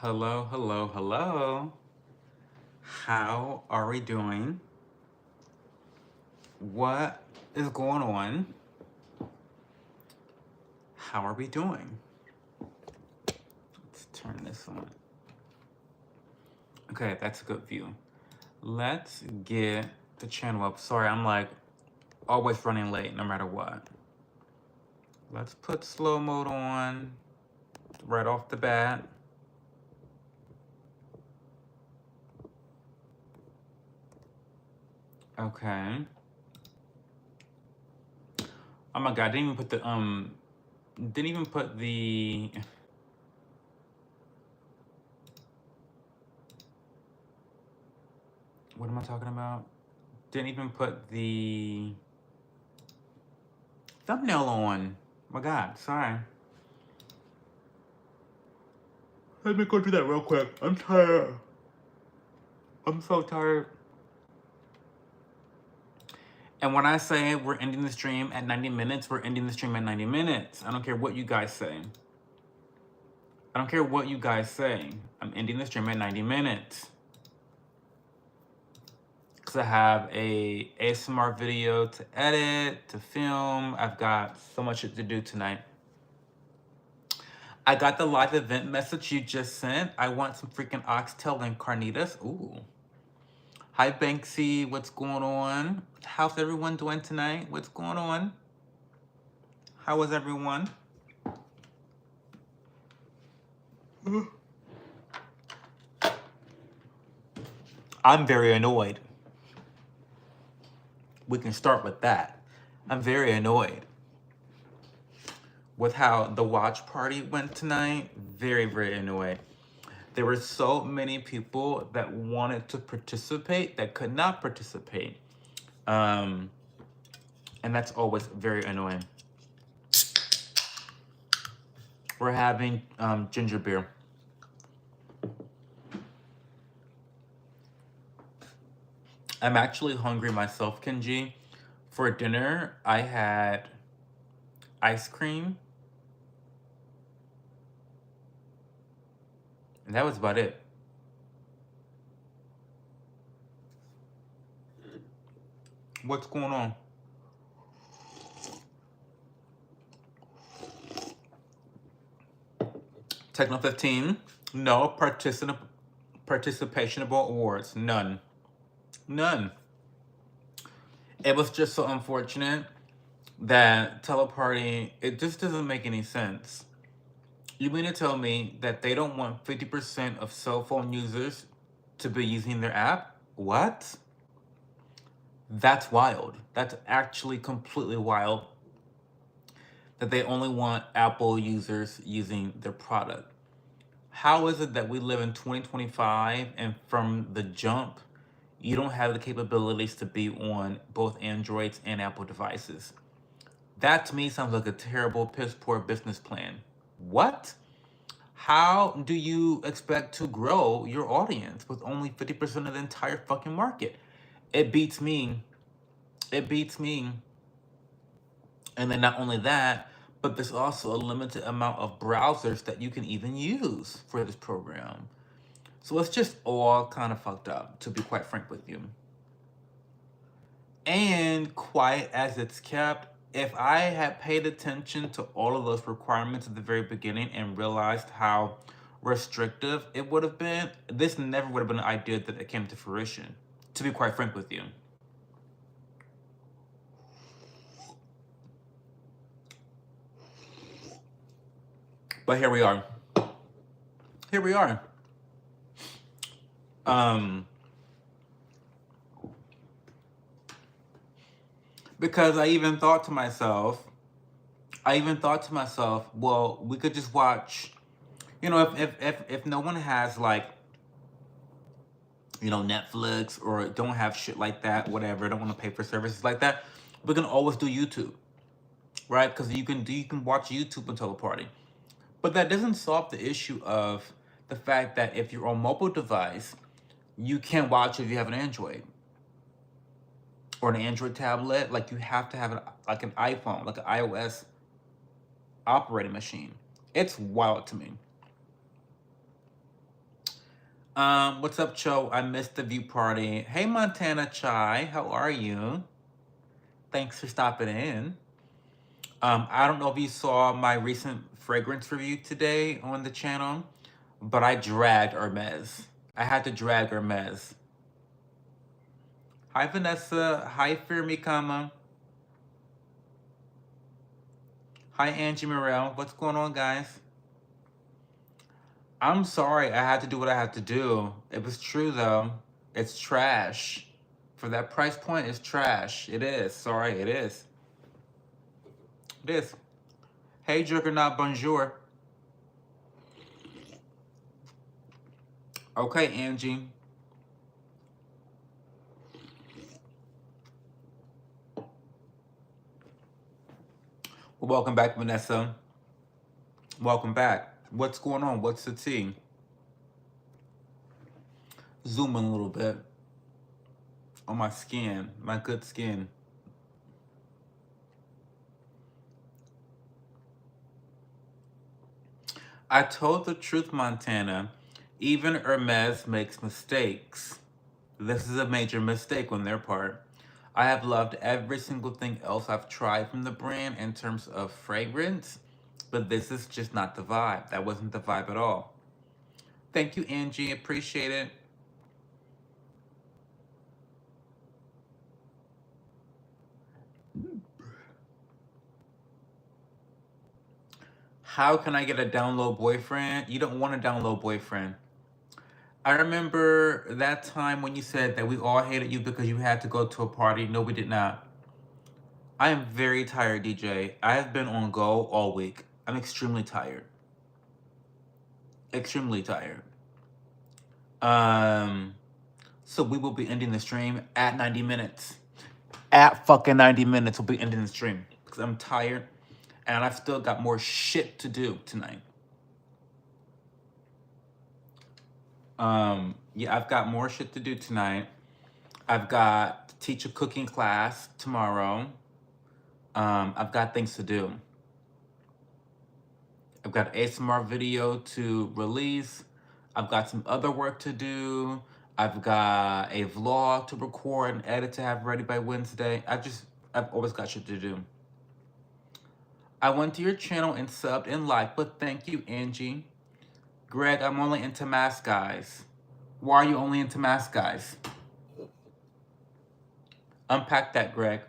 Hello, hello, hello. How are we doing? What is going on? How are we doing? Let's turn this on. Okay, that's a good view. Let's get the channel up. Sorry, I'm like always running late no matter what. Let's put slow mode on right off the bat. Okay. Oh my god, didn't even put the what am I talking about? Didn't even put the thumbnail on. My god, sorry. Let me go do that real quick. I'm tired. I'm so tired. And when I say we're ending the stream at 90 minutes, we're ending the stream at 90 minutes. I don't care what you guys say. I don't care what you guys say. I'm ending the stream at 90 minutes. Because I have a ASMR video to edit, to film. I've got so much to do tonight. I got the live event message you just sent. I want some freaking oxtail and carnitas. Ooh. Hi, Banksy. What's going on? How's everyone doing tonight? What's going on? How is everyone? I'm very annoyed. We can start with that. I'm very annoyed with how the watch party went tonight. Very, very annoyed. There were so many people that wanted to participate that could not participate. And that's always very annoying. We're having ginger beer. I'm actually hungry myself, Kenji. For dinner, I had ice cream. And that was about it. What's going on? Techno 15, no participationable awards, none. None. It was just so unfortunate that Teleparty, it just doesn't make any sense. You mean to tell me that they don't want 50% of cell phone users to be using their app? What? That's wild. That's actually completely wild that they only want Apple users using their product. How is it that we live in 2025 and from the jump, you don't have the capabilities to be on both Androids and Apple devices? That to me sounds like a terrible, piss poor business plan. What? How do you expect to grow your audience with only 50% of the entire fucking market? It beats me. It beats me. And then not only that, but there's also a limited amount of browsers that you can even use for this program. So it's just all kind of fucked up, to be quite frank with you. And quiet as it's kept, if I had paid attention to all of those requirements at the very beginning and realized how restrictive it would have been, this never would have been an idea that it came to fruition, to be quite frank with you. But here we are. Here we are. Because I even thought to myself, well, we could just watch, you know, if no one has like, you know, Netflix or don't have shit like that, whatever, don't want to pay for services like that, we can always do YouTube, right? Because you can watch YouTube until the party. But that doesn't solve the issue of the fact that if you're on mobile device, you can't watch if you have an Android or an Android tablet. Like you have to have like an iPhone, like an iOS operating machine. It's wild to me. What's up, Cho? I missed the view party. Hey, Montana Chai, how are you? Thanks for stopping in. I don't know if you saw my recent fragrance review today on the channel, but I dragged Hermes. I had to drag Hermes. Hi, Vanessa. Hi, Firmikama. Hi, Angie Morel. What's going on, guys? I'm sorry I had to do what I had to do. It was true, though. It's trash. For that price point, it's trash. It is. Sorry, it is. It is. Hey, Juggernaut, bonjour. Okay, Angie. Well, welcome back, Vanessa. Welcome back. What's going on? What's the tea? Zoom in a little bit on my skin, my good skin. I told the truth, Montana. Even Hermes makes mistakes. This is a major mistake on their part. I have loved every single thing else I've tried from the brand in terms of fragrance, but this is just not the vibe. That wasn't the vibe at all. Thank you, Angie. Appreciate it. How can I get a down low boyfriend? You don't want a down low boyfriend. I remember that time when you said that we all hated you because you had to go to a party. No, we did not. I am very tired, DJ. I have been on go all week. I'm extremely tired. Extremely tired. So we will be ending the stream at 90 minutes. At fucking 90 minutes, we'll be ending the stream because I'm tired and I've still got more shit to do tonight. Yeah, I've got more shit to do tonight. I've got to teach a cooking class tomorrow. I've got things to do. I've got an ASMR video to release. I've got some other work to do. I've got a vlog to record and edit to have ready by Wednesday. I've always got shit to do. I went to your channel and subbed and liked, but thank you, Angie. Greg, I'm only into mask guys. Why are you only into mask guys? Unpack that, Greg.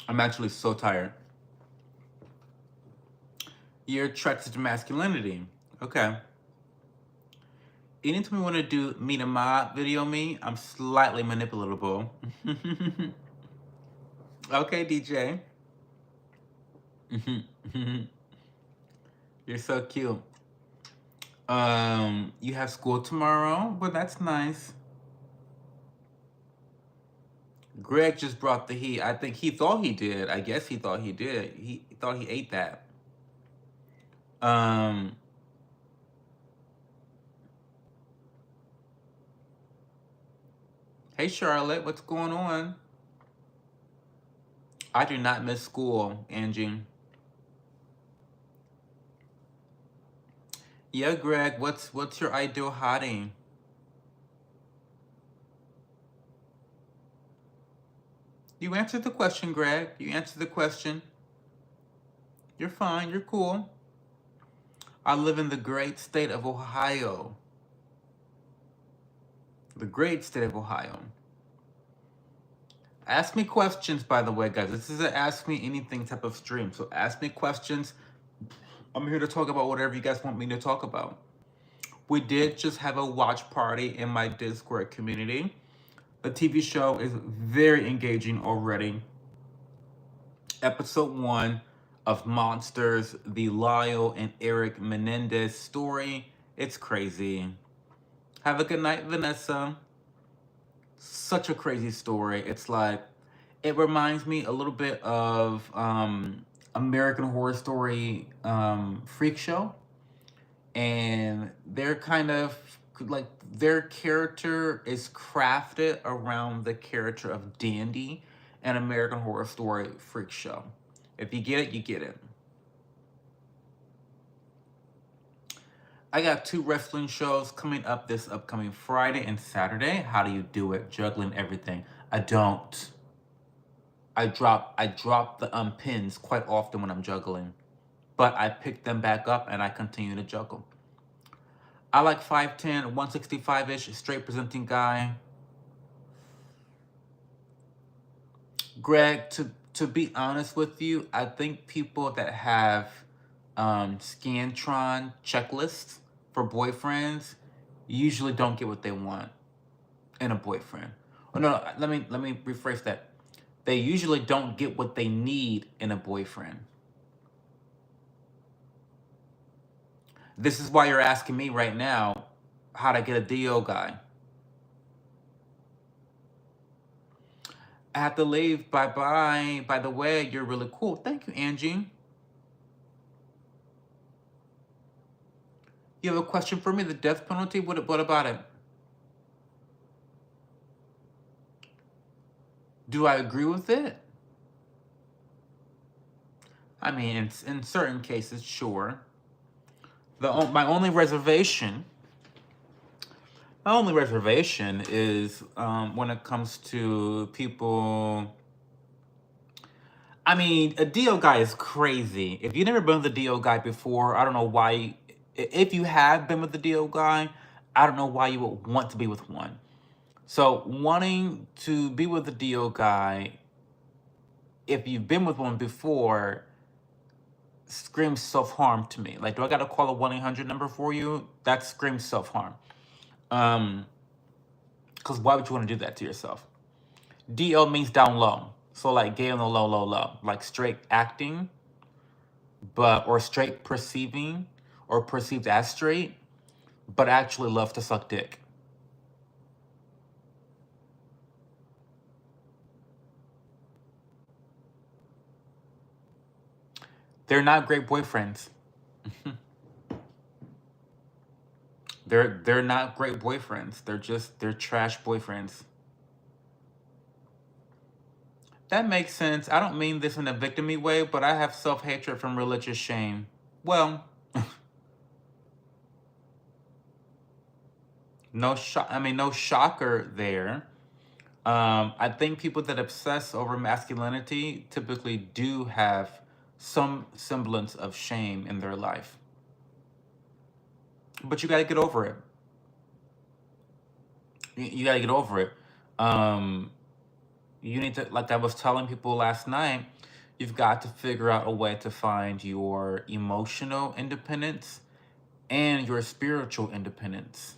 I'm actually so tired. You're attracted to masculinity. Okay. Anytime you want to do me to ma video me, I'm slightly manipulatable. Okay, DJ. You're so cute. You have school tomorrow? Well, that's nice. Greg just brought the heat. I think he thought he did. I guess he thought he did. He thought he ate that. Hey, Charlotte, what's going on? I do not miss school, Angie. Yeah, Greg, what's your ideal hottie? You answered the question, Greg. You answered the question. You're fine. You're cool. I live in the great state of Ohio. The great state of Ohio. Ask me questions, by the way, guys. This is an Ask Me Anything type of stream. So ask me questions. I'm here to talk about whatever you guys want me to talk about. We did just have a watch party in my Discord community. The TV show is very engaging already. Episode 1 of Monsters, the Lyle and Erik Menendez story. It's crazy. Have a good night, Vanessa. Such a crazy story. It's like, it reminds me a little bit of American Horror Story Freak Show. And they're kind of like their character is crafted around the character of Dandy and American Horror Story Freak Show. If you get it, you get it. I got 2 wrestling shows coming up this upcoming Friday and Saturday. How do you do it? Juggling everything. I don't. I drop the pins quite often when I'm juggling, but I pick them back up and I continue to juggle. I like 5'10", 165-ish, straight presenting guy. Greg, to be honest with you, I think people that have Scantron checklists for boyfriends usually don't get what they want in a boyfriend. Oh no, let me rephrase that. They usually don't get what they need in a boyfriend. This is why you're asking me right now how to get a DO guy. I have to leave. Bye-bye. By the way, you're really cool. Thank you, Angie. You have a question for me? The death penalty? What about it? Do I agree with it? I mean, in certain cases, sure. My only reservation is when it comes to people. I mean, a DO guy is crazy. If you've never been with a DO guy before, I don't know why. If you have been with the DO guy, I don't know why you would want to be with one. So wanting to be with a DO guy, if you've been with one before, screams self-harm to me. Like, do I gotta call a 1-800 number for you? That screams self-harm. Because why would you want to do that to yourself? DO means down low. So like gay on the low, low, low. Like straight acting, or straight perceiving, or perceived as straight, but actually love to suck dick. They're not great boyfriends. They're not great boyfriends. They're trash boyfriends. That makes sense. I don't mean this in a victimy way, but I have self-hatred from religious shame. Well, no shocker there. I think people that obsess over masculinity typically do have some semblance of shame in their life. But you gotta get over it. You gotta get over it. You need to, like I was telling people last night, you've got to figure out a way to find your emotional independence and your spiritual independence.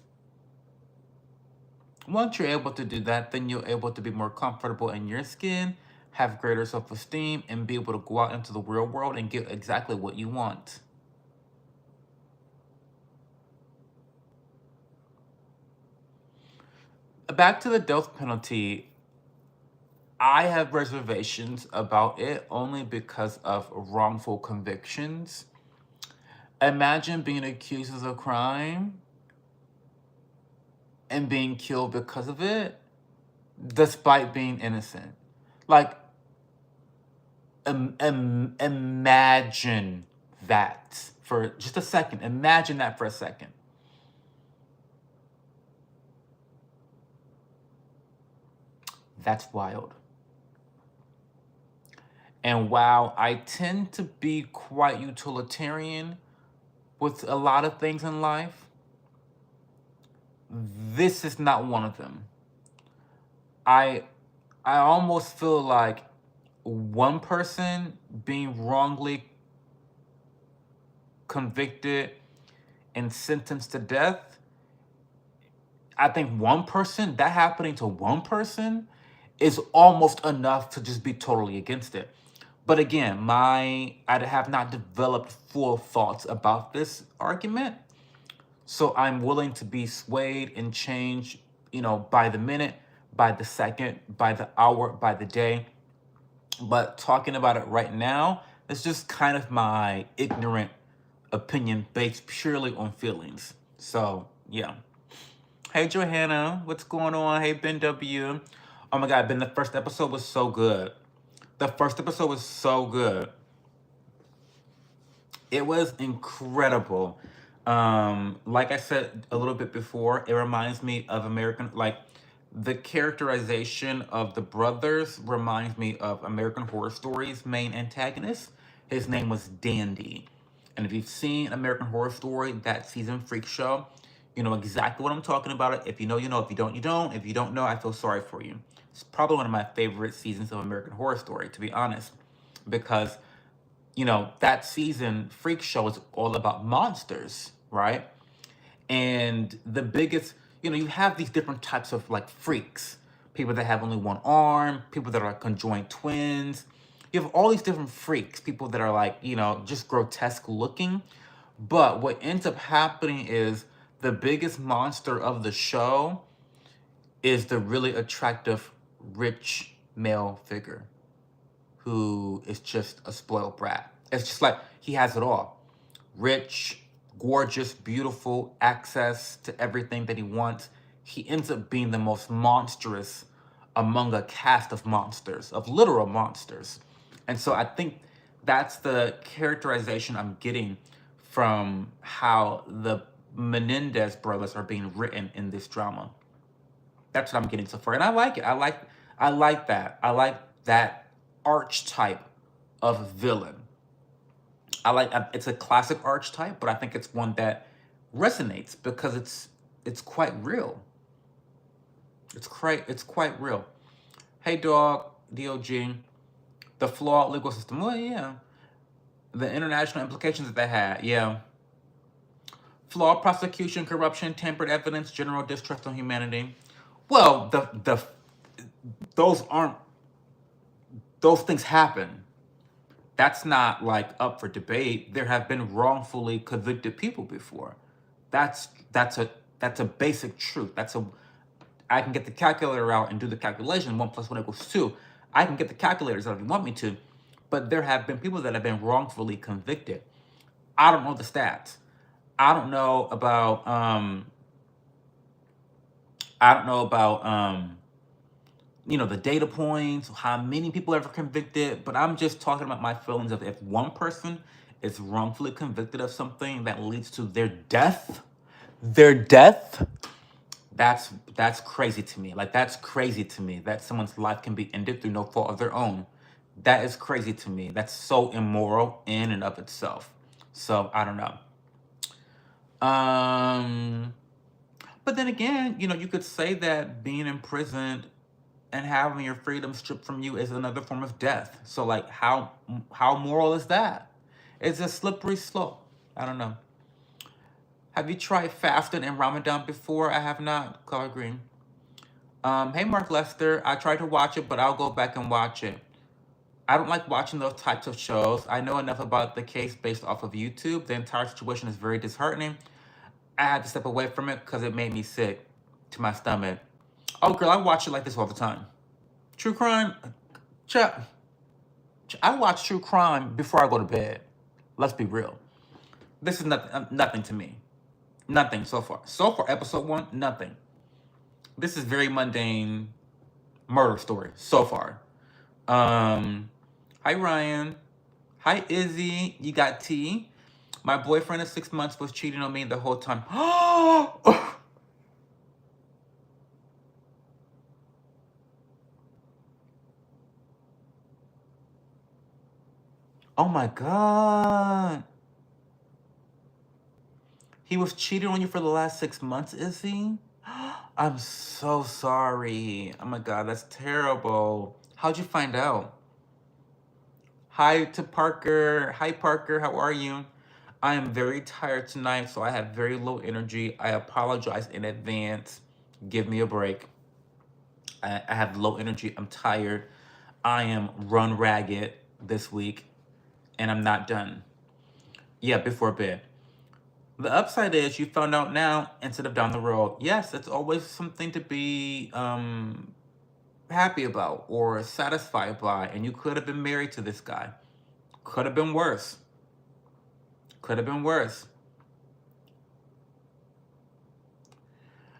Once you're able to do that, then you're able to be more comfortable in your skin, have greater self-esteem, and be able to go out into the real world and get exactly what you want. Back to the death penalty, I have reservations about it only because of wrongful convictions. Imagine being accused of a crime and being killed because of it, despite being innocent. Like, imagine that for just a second. Imagine that for a second. That's wild. And while I tend to be quite utilitarian with a lot of things in life, this is not one of them. I almost feel like one person being wrongly convicted and sentenced to death, I think that happening to one person is almost enough to just be totally against it. But again, I have not developed full thoughts about this argument. So I'm willing to be swayed and changed, by the minute, by the second, by the hour, by the day. But talking about it right now, it's just kind of my ignorant opinion based purely on feelings. So, yeah. Hey Johanna, what's going on? Hey Ben W. Oh my God, Ben, the first episode was so good. The first episode was so good. It was incredible. Like I said a little bit before, it reminds me of American, like the characterization of the brothers reminds me of American Horror Story's main antagonist. His name was Dandy. And if you've seen American Horror Story, that season freak show, you know exactly what I'm talking about. If you know, you know. If you don't, you don't. If you don't know, I feel sorry for you. It's probably one of my favorite seasons of American Horror Story, to be honest, because that season freak show is all about monsters, right? And the biggest, you have these different types of like freaks, people that have only one arm, people that are conjoined twins. You have all these different freaks, people that are like, just grotesque looking. But what ends up happening is the biggest monster of the show is the really attractive rich male figure who is just a spoiled brat. It's just like he has it all: rich, gorgeous, beautiful, access to everything that he wants. He ends up being the most monstrous among a cast of monsters, of literal monsters. And so I think that's the characterization I'm getting from how the Menendez brothers are being written in this drama. That's what I'm getting so far, and I like it. I like that. I like that archetype of villain. It's a classic archetype, but I think it's one that resonates because it's quite real. It's quite real. Hey dog, DOG, the flawed legal system. Well, yeah, the international implications that they had. Yeah, flawed prosecution, corruption, tampered evidence, general distrust on humanity. Well, those aren't those things happen. That's not like up for debate. There have been wrongfully convicted people before. That's that's a that's a basic truth. I can get the calculator out and do the calculation. 1 + 1 = 2. I can get the calculators out if you want me to, but there have been people that have been wrongfully convicted. I don't know the stats. I don't know about I don't know about the data points, how many people ever convicted, but I'm just talking about my feelings of if one person is wrongfully convicted of something that leads to their death, that's crazy to me. Like that's crazy to me that someone's life can be ended through no fault of their own. That is crazy to me. That's so immoral in and of itself. So I don't know. Um, but then again, you could say that being imprisoned and having your freedom stripped from you is another form of death. So like how moral is that? It's a slippery slope. I don't know. Have you tried fasting in Ramadan before? I have not. Color green. Hey Mark Lester, I tried to watch it, but I'll go back and watch it. I don't like watching those types of shows. I know enough about the case based off of YouTube. The entire situation is very disheartening. I had to step away from it because it made me sick to my stomach. Oh girl, I watch it like this all the time. True crime. I watch true crime before I go to bed. Let's be real. This is nothing to me. Nothing so far. So far, episode 1, nothing. This is very mundane murder story so far. Hi Ryan. Hi Izzy. You got tea? My boyfriend of 6 months was cheating on me the whole time. Oh my God. He was cheating on you for the last 6 months, is he? I'm so sorry. Oh my God, that's terrible. How'd you find out? Hi to Parker. Hi, Parker. How are you? I am very tired tonight, so I have very low energy. I apologize in advance. Give me a break. I have low energy. I'm tired. I am run ragged this week, and I'm not done. Yeah, before bed. The upside is you found out now instead of down the road. Yes, it's always something to be happy about or satisfied by, and you could have been married to this guy. Could have been worse. Could have been worse.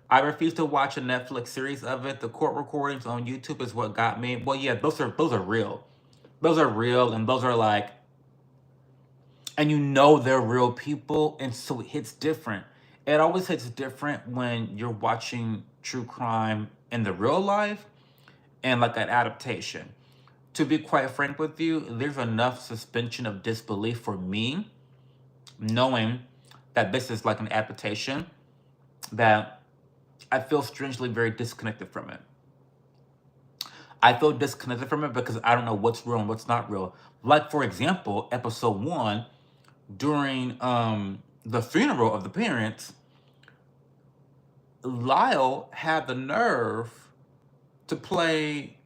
I refuse to watch a Netflix series of it. The court recordings on YouTube is what got me. Well, yeah, those are real. Those are real, and those are like, and you know they're real people, and so it hits different. It always hits different when you're watching true crime in the real life and like an adaptation. To be quite frank with you, there's enough suspension of disbelief for me, knowing that this is like an adaptation, that I feel strangely very disconnected from it. I feel disconnected from it because I don't know what's real and what's not real. Like, for example, episode one, during the funeral of the parents, Lyle had the nerve to play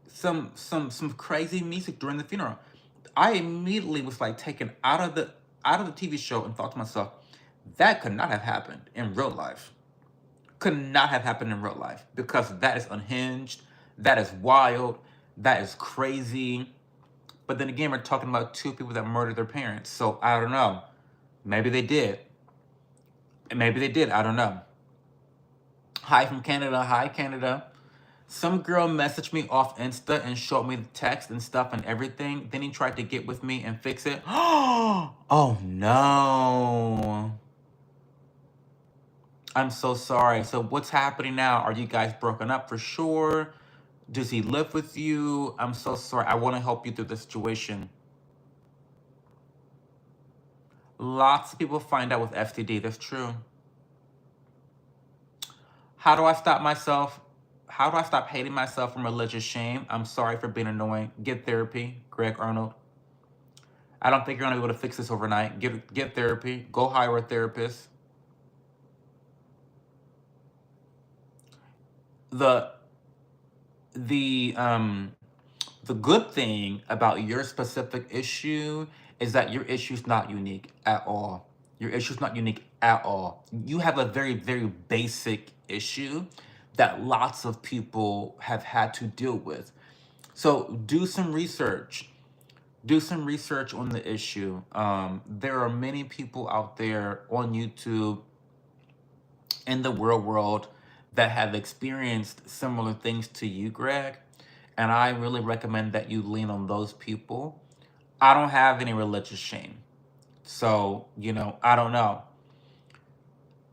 some crazy music during the funeral. I immediately was like taken out of the TV show and thought to myself, that could not have happened in real life. Could not have happened in real life, because that is unhinged, that is wild, that is crazy. But then again, we're talking about two people that murdered their parents. So I don't know. Maybe they did. Maybe they did. I don't know. Hi from Canada. Hi, Canada. Some girl messaged me off Insta and showed me the text and stuff and everything. Then he tried to get with me and fix it. Oh no. I'm so sorry. So what's happening now? Are you guys broken up for sure? Does he live with you? I'm so sorry. I want to help you through the situation. Lots of people find out with FTD. That's true. How do I stop myself? How do I stop hating myself from religious shame? I'm sorry for being annoying. Get therapy, Greg Arnold. I don't think you're gonna be able to fix this overnight. Get therapy. Go hire a therapist. The the um the good thing about your specific issue is that your issue is not unique at all. Your issue is not unique at all. You have a very, very basic issue that lots of people have had to deal with. So do some research. Do some research on the issue. There are many people out there on YouTube in the real world that have experienced similar things to you, Greg. And I really recommend that you lean on those people. I don't have any religious shame. So, I don't know.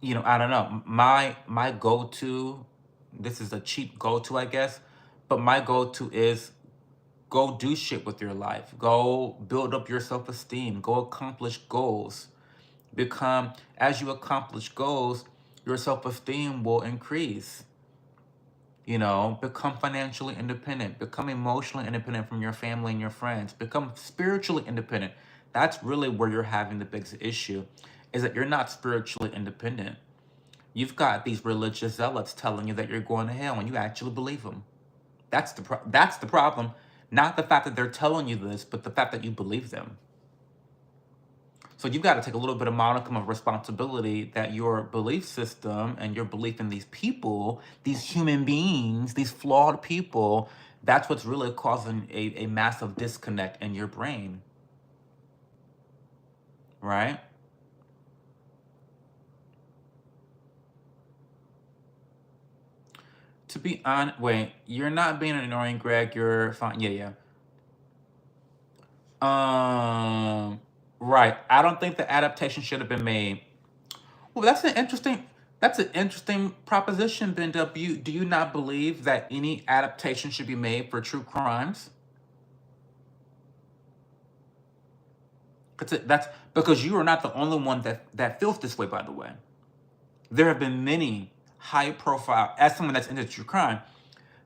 I don't know. My go-to, this is a cheap go-to, I guess, but my go-to is go do shit with your life. Go build up your self-esteem. Go accomplish goals. As you accomplish goals, your self-esteem will increase. Become financially independent, become emotionally independent from your family and your friends, become spiritually independent. That's really where you're having the biggest issue, is that you're not spiritually independent. You've got these religious zealots telling you that you're going to hell, and you actually believe them. That's the problem. Not the fact that they're telling you this, but the fact that you believe them. So you've got to take a little bit of modicum of responsibility that your belief system and your belief in these people, these human beings, these flawed people, that's what's really causing a massive disconnect in your brain. Right? To be honest, wait, you're not being annoying, Greg. You're fine. Yeah, yeah. Right. I don't think the adaptation should have been made. Well, that's an interesting proposition, Ben W. Do you not believe that any adaptation should be made for true crimes? That's because you are not the only one that feels this way, by the way. There have been many high profile, as someone that's into true crime,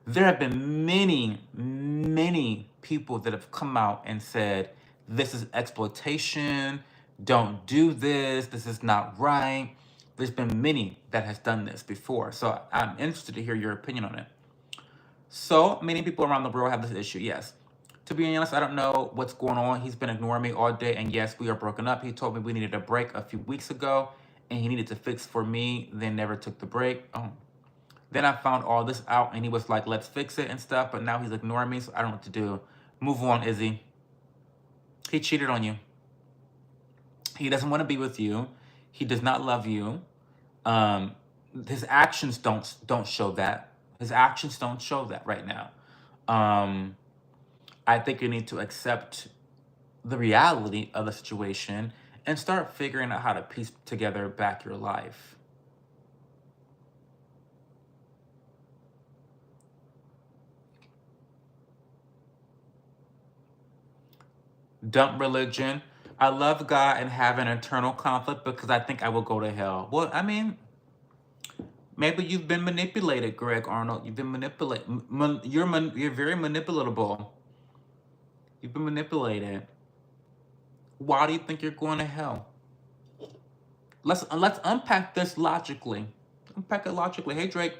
there have been many, many people that have come out and said, this is exploitation, don't do this, this is not right. There's been many that has done this before. So I'm interested to hear your opinion on it. So many people around the world have this issue, yes. To be honest, I don't know what's going on. He's been ignoring me all day, and yes, we are broken up. He told me we needed a break a few weeks ago, and he needed to fix for me, then never took the break. Oh. Then I found all this out, and he was like, let's fix it and stuff, but now he's ignoring me, so I don't know what to do. Move on, Izzy. He cheated on you. He doesn't want to be with you. He does not love you. Um, his actions don't show that. His actions don't show that right now. Um, I think you need to accept the reality of the situation and start figuring out how to piece together back your life. Dump religion. I love God and have an internal conflict because I think I will go to hell. Well, I mean, maybe you've been manipulated, Greg Arnold. You've been manipulated. You're very manipulatable. You've been manipulated. Why do you think you're going to hell? Let's unpack this logically. Unpack it logically. Hey, Drake.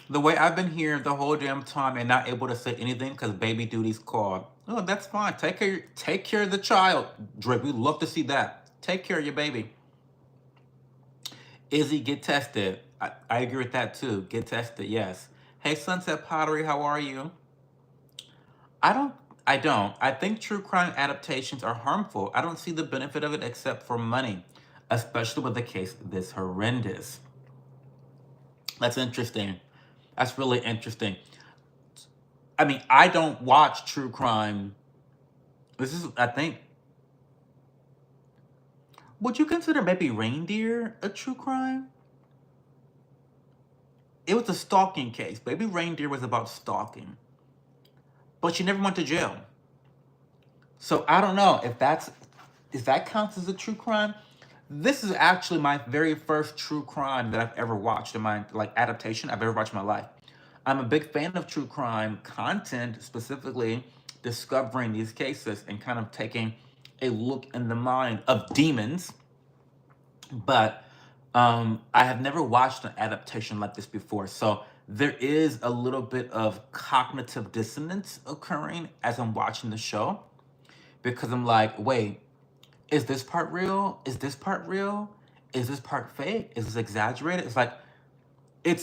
The way I've been here the whole damn time and not able to say anything because baby duty's called. Oh, that's fine. Take care of the child. Drake, we'd love to see that. Take care of your baby. Izzy, get tested. I agree with that too. Get tested, yes. Hey, Sunset Pottery, how are you? I don't. I don't. I think true crime adaptations are harmful. I don't see the benefit of it except for money, especially with a case this horrendous. That's interesting. That's really interesting. I mean, I don't watch true crime. This is, I think, would you consider maybe Reindeer a true crime? It was a stalking case. Baby Reindeer was about stalking, but she never went to jail. So I don't know if that counts as a true crime. This is actually my very first true crime that I've ever watched in my like adaptation I've ever watched in my life. I'm a big fan of true crime content, specifically discovering these cases and kind of taking a look in the mind of demons. But I have never watched an adaptation like this before. So there is a little bit of cognitive dissonance occurring as I'm watching the show because I'm like, wait, is this part real? Is this part real? Is this part fake? Is this exaggerated? It's like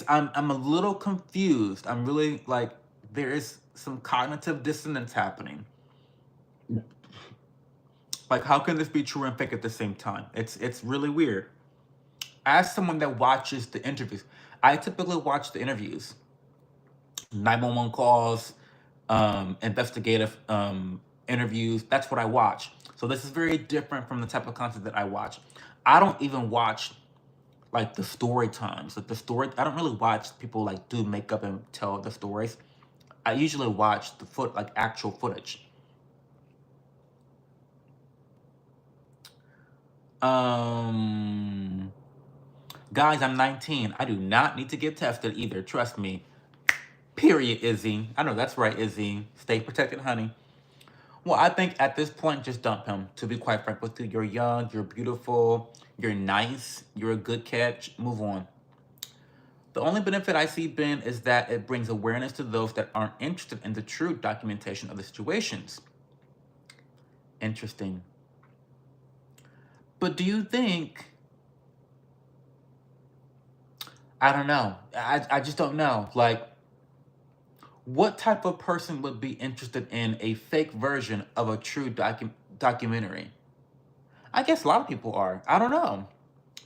I'm a little confused. I'm really like there is some cognitive dissonance happening. Like how can this be true and fake at the same time? It's really weird. As someone that watches the interviews, I typically watch the interviews, 911 calls, investigative interviews. That's what I watch. So this is very different from the type of content that I watch. I don't even watch like the story times. Like the story, I don't really watch people like do makeup and tell the stories. I usually watch the like actual footage. Um, Guys, I'm 19. I do not need to get tested either. Trust me. Period, Izzy. I know that's right, Izzy. Stay protected, honey. Well, I think at this point, just dump him. To be quite frank with you, you're young, you're beautiful, you're nice, you're a good catch. Move on. The only benefit I see, Ben, is that it brings awareness to those that aren't interested in the true documentation of the situations. Interesting. But do you think, I don't know. I just don't know. Like, what type of person would be interested in a fake version of a true documentary? I guess a lot of people are. I don't know.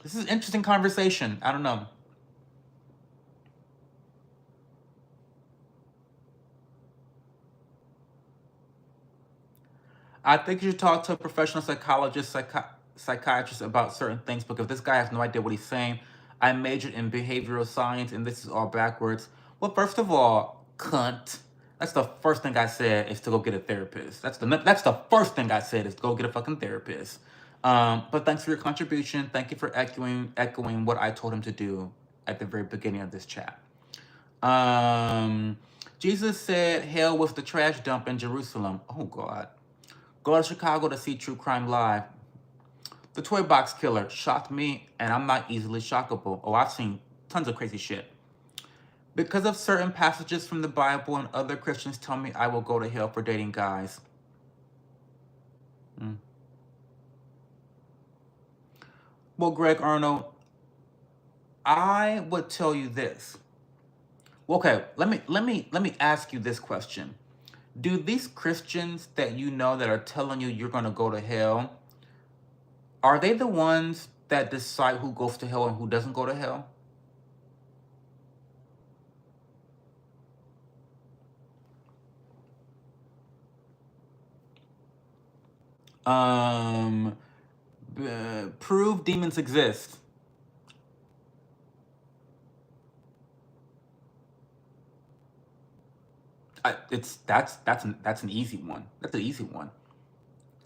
This is an interesting conversation. I don't know. I think you should talk to a professional psychologist, psychiatrist about certain things because this guy has no idea what he's saying. I majored in behavioral science and this is all backwards. Well, first of all, cunt. That's the first thing I said is to go get a therapist. That's the first thing I said is to go get a fucking therapist. But thanks for your contribution. Thank you for echoing what I told him to do at the very beginning of this chat. Jesus said hell was the trash dump in Jerusalem. Oh God. Go to Chicago to see True Crime Live. The Toy Box Killer shocked me, and I'm not easily shockable. Oh, I've seen tons of crazy shit. Because of certain passages from the Bible and other Christians tell me I will go to hell for dating guys. Well, Greg Arnold, I would tell you this. Okay, let me ask you this question. Do these Christians that you know that are telling you you're going to go to hell, are they the ones that decide who goes to hell and who doesn't go to hell? Um, prove demons exist. It's that's an easy one. That's an easy one.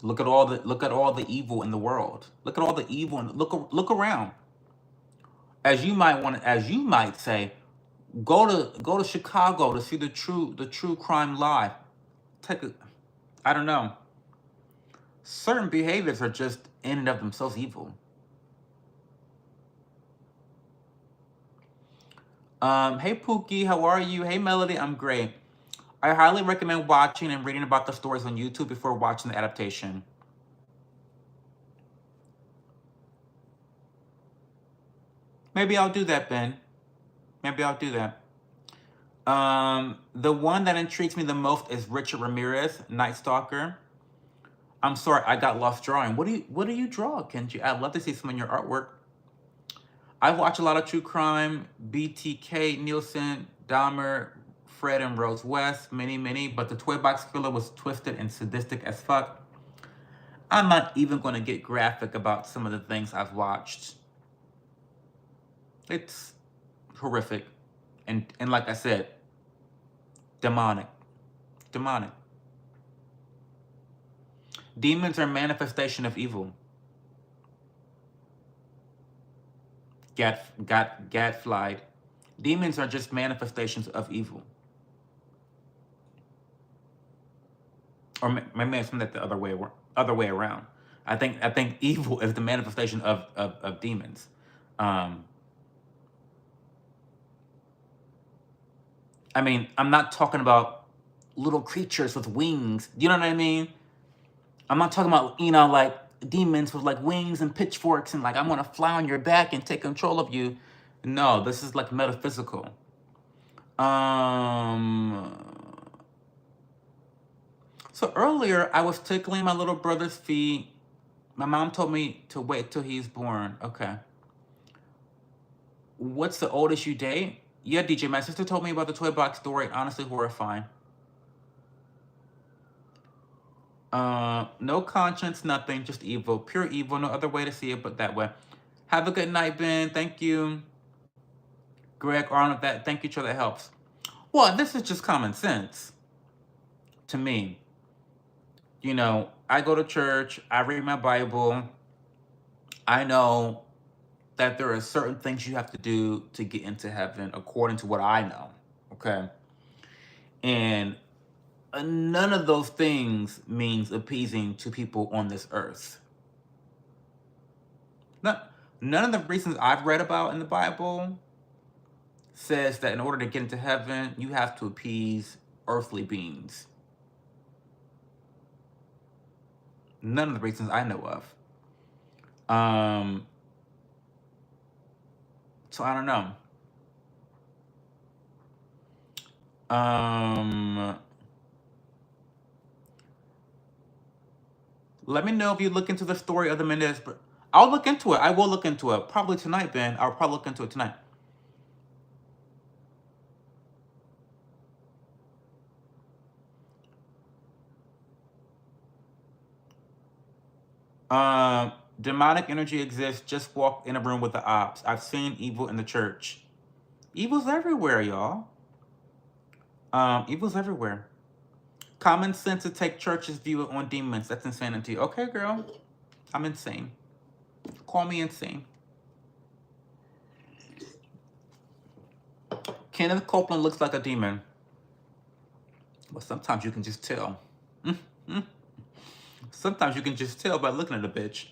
Look at all the evil in the world. Look at all the evil and look around. As you might say, go to Chicago to see the true crime live. Take a I don't know. Certain behaviors are just in and of themselves evil. Hey Pookie, how are you? Hey Melody, I'm great. I highly recommend watching and reading about the stories on YouTube before watching the adaptation. Maybe I'll do that, Ben. Maybe I'll do that. The one that intrigues me the most is Richard Ramirez, Night Stalker. I'm sorry, I got lost drawing. What do you draw, Kenji? I'd love to see some of your artwork. I watch a lot of true crime, BTK, Nielsen, Dahmer, Fred and Rose West, many, but the Toy Box Killer was twisted and sadistic as fuck. I'm not even going to get graphic about some of the things I've watched. It's horrific. And like I said, demonic. Demonic. Demons are manifestation of evil. Gadflied. Demons are just manifestations of evil. Or maybe it's that the other way around. I think evil is the manifestation of demons. Um, I mean, I'm not talking about little creatures with wings. Do you know what I mean? I'm not talking about, like demons with like wings and pitchforks and like I'm gonna fly on your back and take control of you. No, this is like metaphysical. Um so earlier I was tickling my little brother's feet. My mom told me to wait till he's born. Okay. What's the oldest you date? Yeah, DJ, my sister told me about the toy box story. Honestly horrifying. No conscience, nothing, just evil. Pure evil, no other way to see it but that way. Have a good night, Ben. Thank you. Greg, Arnold, thank you, sure that helps. Well, this is just common sense to me. I go to church, I read my Bible. I know that there are certain things you have to do to get into heaven according to what I know. Okay. And none of those things means appeasing to people on this earth. Not, none of the reasons I've read about in the Bible says that in order to get into heaven, you have to appease earthly beings. None of the reasons I know of. So I don't know. Let me know if you look into the story of the Menendez. I'll look into it. I will look into it. Probably tonight, Ben. I'll probably look into it tonight. Demonic energy exists. Just walk in a room with the ops. I've seen evil in the church. Evil's everywhere, y'all. Evil's everywhere. Common sense to take church's view on demons. That's insanity. Okay, girl. I'm insane. Call me insane. Kenneth Copeland looks like a demon. But sometimes you can just tell. Sometimes you can just tell by looking at a bitch.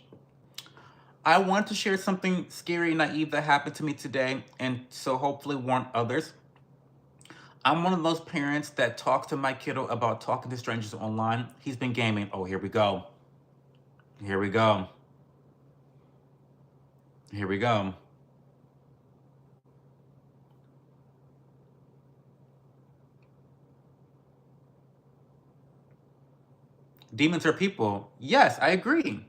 I want to share something scary and naive that happened to me today, and so hopefully warn others. I'm one of those parents that talks to my kiddo about talking to strangers online. He's been gaming. Oh, here we go. Here we go. Here we go. Demons are people. Yes, I agree.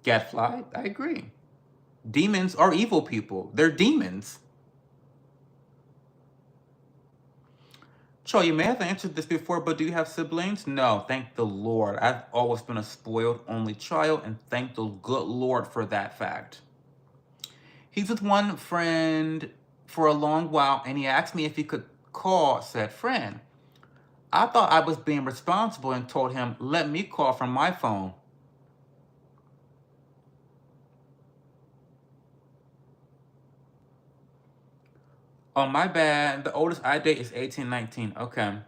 Gadfly, I agree. Demons are evil people. They're demons. Cho, you may have answered this before, but do you have siblings? No, thank the Lord. I've always been a spoiled only child, and thank the good Lord for that fact. He's with one friend for a long while, and he asked me if he could call said friend. I thought I was being responsible and told him, let me call from my phone. Oh, my bad. The oldest I date is 18, 19. Okay.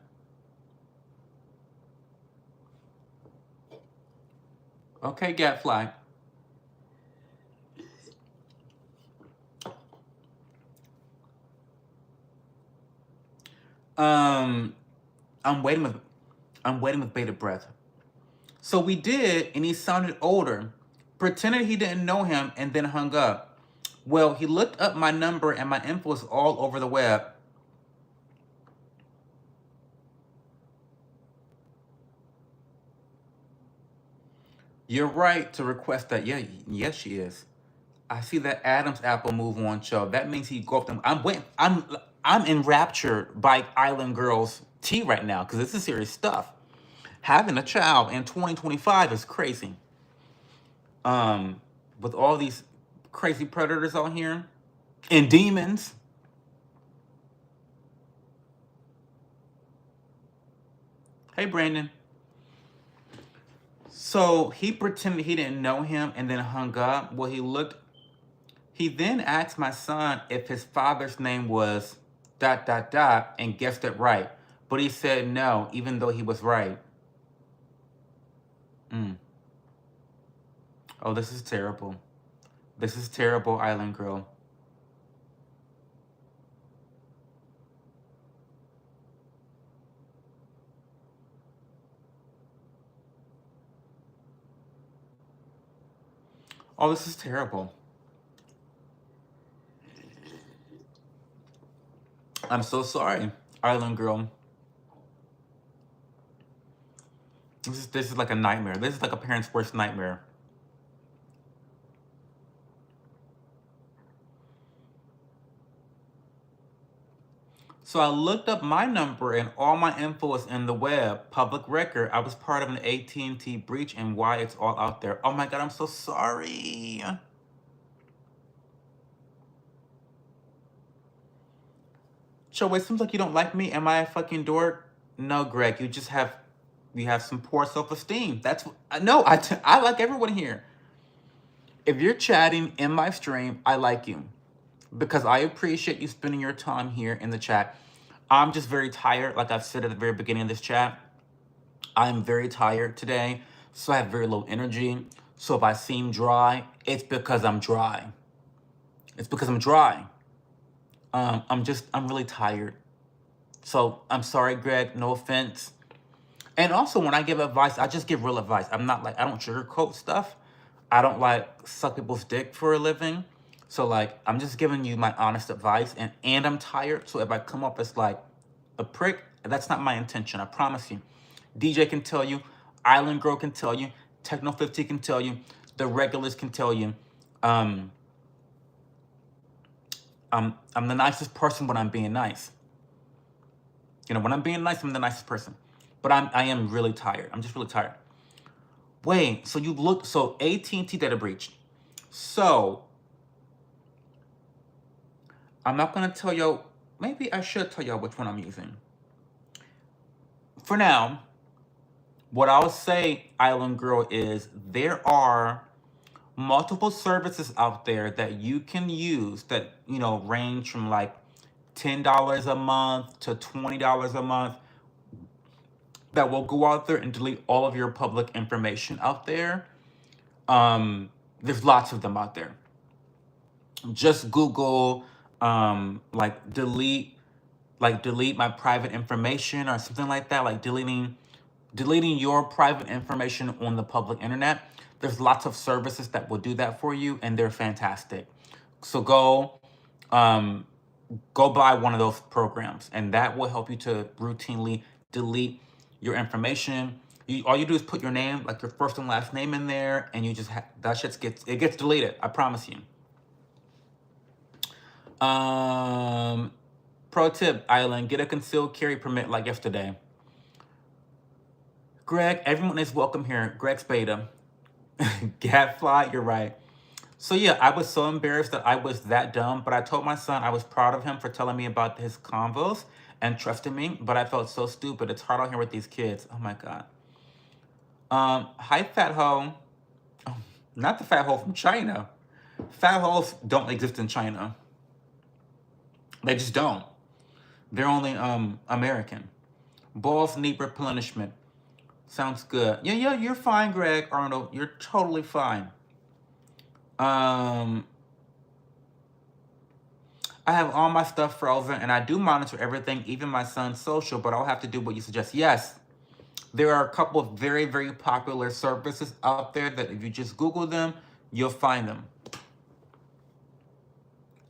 Okay, Gadfly. Um, I'm waiting with bated breath. So we did, and he sounded older, pretended he didn't know him, and then hung up. Well, he looked up my number, and my info is all over the web. You're right to request that. Yeah, yes, she is. I see that Adam's apple move on show. That means he go up them. I'm waiting. I'm enraptured by Island Girls tea right now because this is serious stuff. Having a child in 2025 is crazy. Um, with all these crazy predators out here and demons. Hey, Brandon. So he pretended he didn't know him and then hung up. Well, he looked. He then asked my son if his father's name was dot dot dot and guessed it right. But he said no, even though he was right. Mm. Oh, this is terrible. This is terrible, Island Girl. Oh, this is terrible. I'm so sorry, Island Girl. This is like a nightmare. This is like a parent's worst nightmare. So I looked up my number and all my info is in the web, public record. I was part of an AT&T breach and why it's all out there. Oh my God, I'm so sorry. So it seems like you don't like me. Am I a fucking dork? No, Greg. You have some poor self-esteem. That's no. I like everyone here. If you're chatting in my stream, I like you because I appreciate you spending your time here in the chat. I'm just very tired. Like I've said at the very beginning of this chat, I'm very tired today, so I have very low energy. So if I seem dry, it's because I'm dry. It's because I'm dry. I'm really tired. So I'm sorry, Greg. No offense. And also, when I give advice, I just give real advice. I'm not like, I don't sugarcoat stuff. I don't like suck people's dick for a living. So like, I'm just giving you my honest advice, and I'm tired. So if I come up as like a prick, that's not my intention. I promise you. DJ can tell you, Island Girl can tell you, Techno 50 can tell you, the regulars can tell you. Um, I'm the nicest person when I'm being nice. You know, when I'm being nice, I'm the nicest person. But I am really tired. I'm just really tired. Wait, so you looked, so AT&T data breach. So I'm not gonna tell you. Maybe I should tell y'all which one I'm using. For now, what I'll say, Island Girl, is there are multiple services out there that you can use that, you know, range from like $10 a month to $20 a month that will go out there and delete all of your public information out there. There's lots of them out there. Just Google delete my private information or something like that, like deleting your private information on the public internet. There's lots of services that will do that for you, and they're fantastic. So um, go buy one of those programs, and that will help you to routinely delete your information. All you do is put your name, like your first and last name in there, and you just that shit gets deleted. I promise you. Pro tip, Island, get a concealed carry permit like yesterday. Greg, everyone is welcome here. Greg Spada. Gadfly, you're right. So yeah, I was so embarrassed that I was that dumb, but I told my son I was proud of him for telling me about his convos and trusting me, but I felt so stupid. It's hard out here with these kids. Oh my God. Hi, fat hoe. Oh, not the fat hoe from China. Fat hoes don't exist in China. They just don't. They're only American. Balls need replenishment. Sounds good. Yeah, you're fine, Greg Arnold. You're totally fine. I have all my stuff frozen, and I do monitor everything, even my son's social, but I'll have to do what you suggest. Yes, there are a couple of very, very popular services out there that if you just Google them, you'll find them.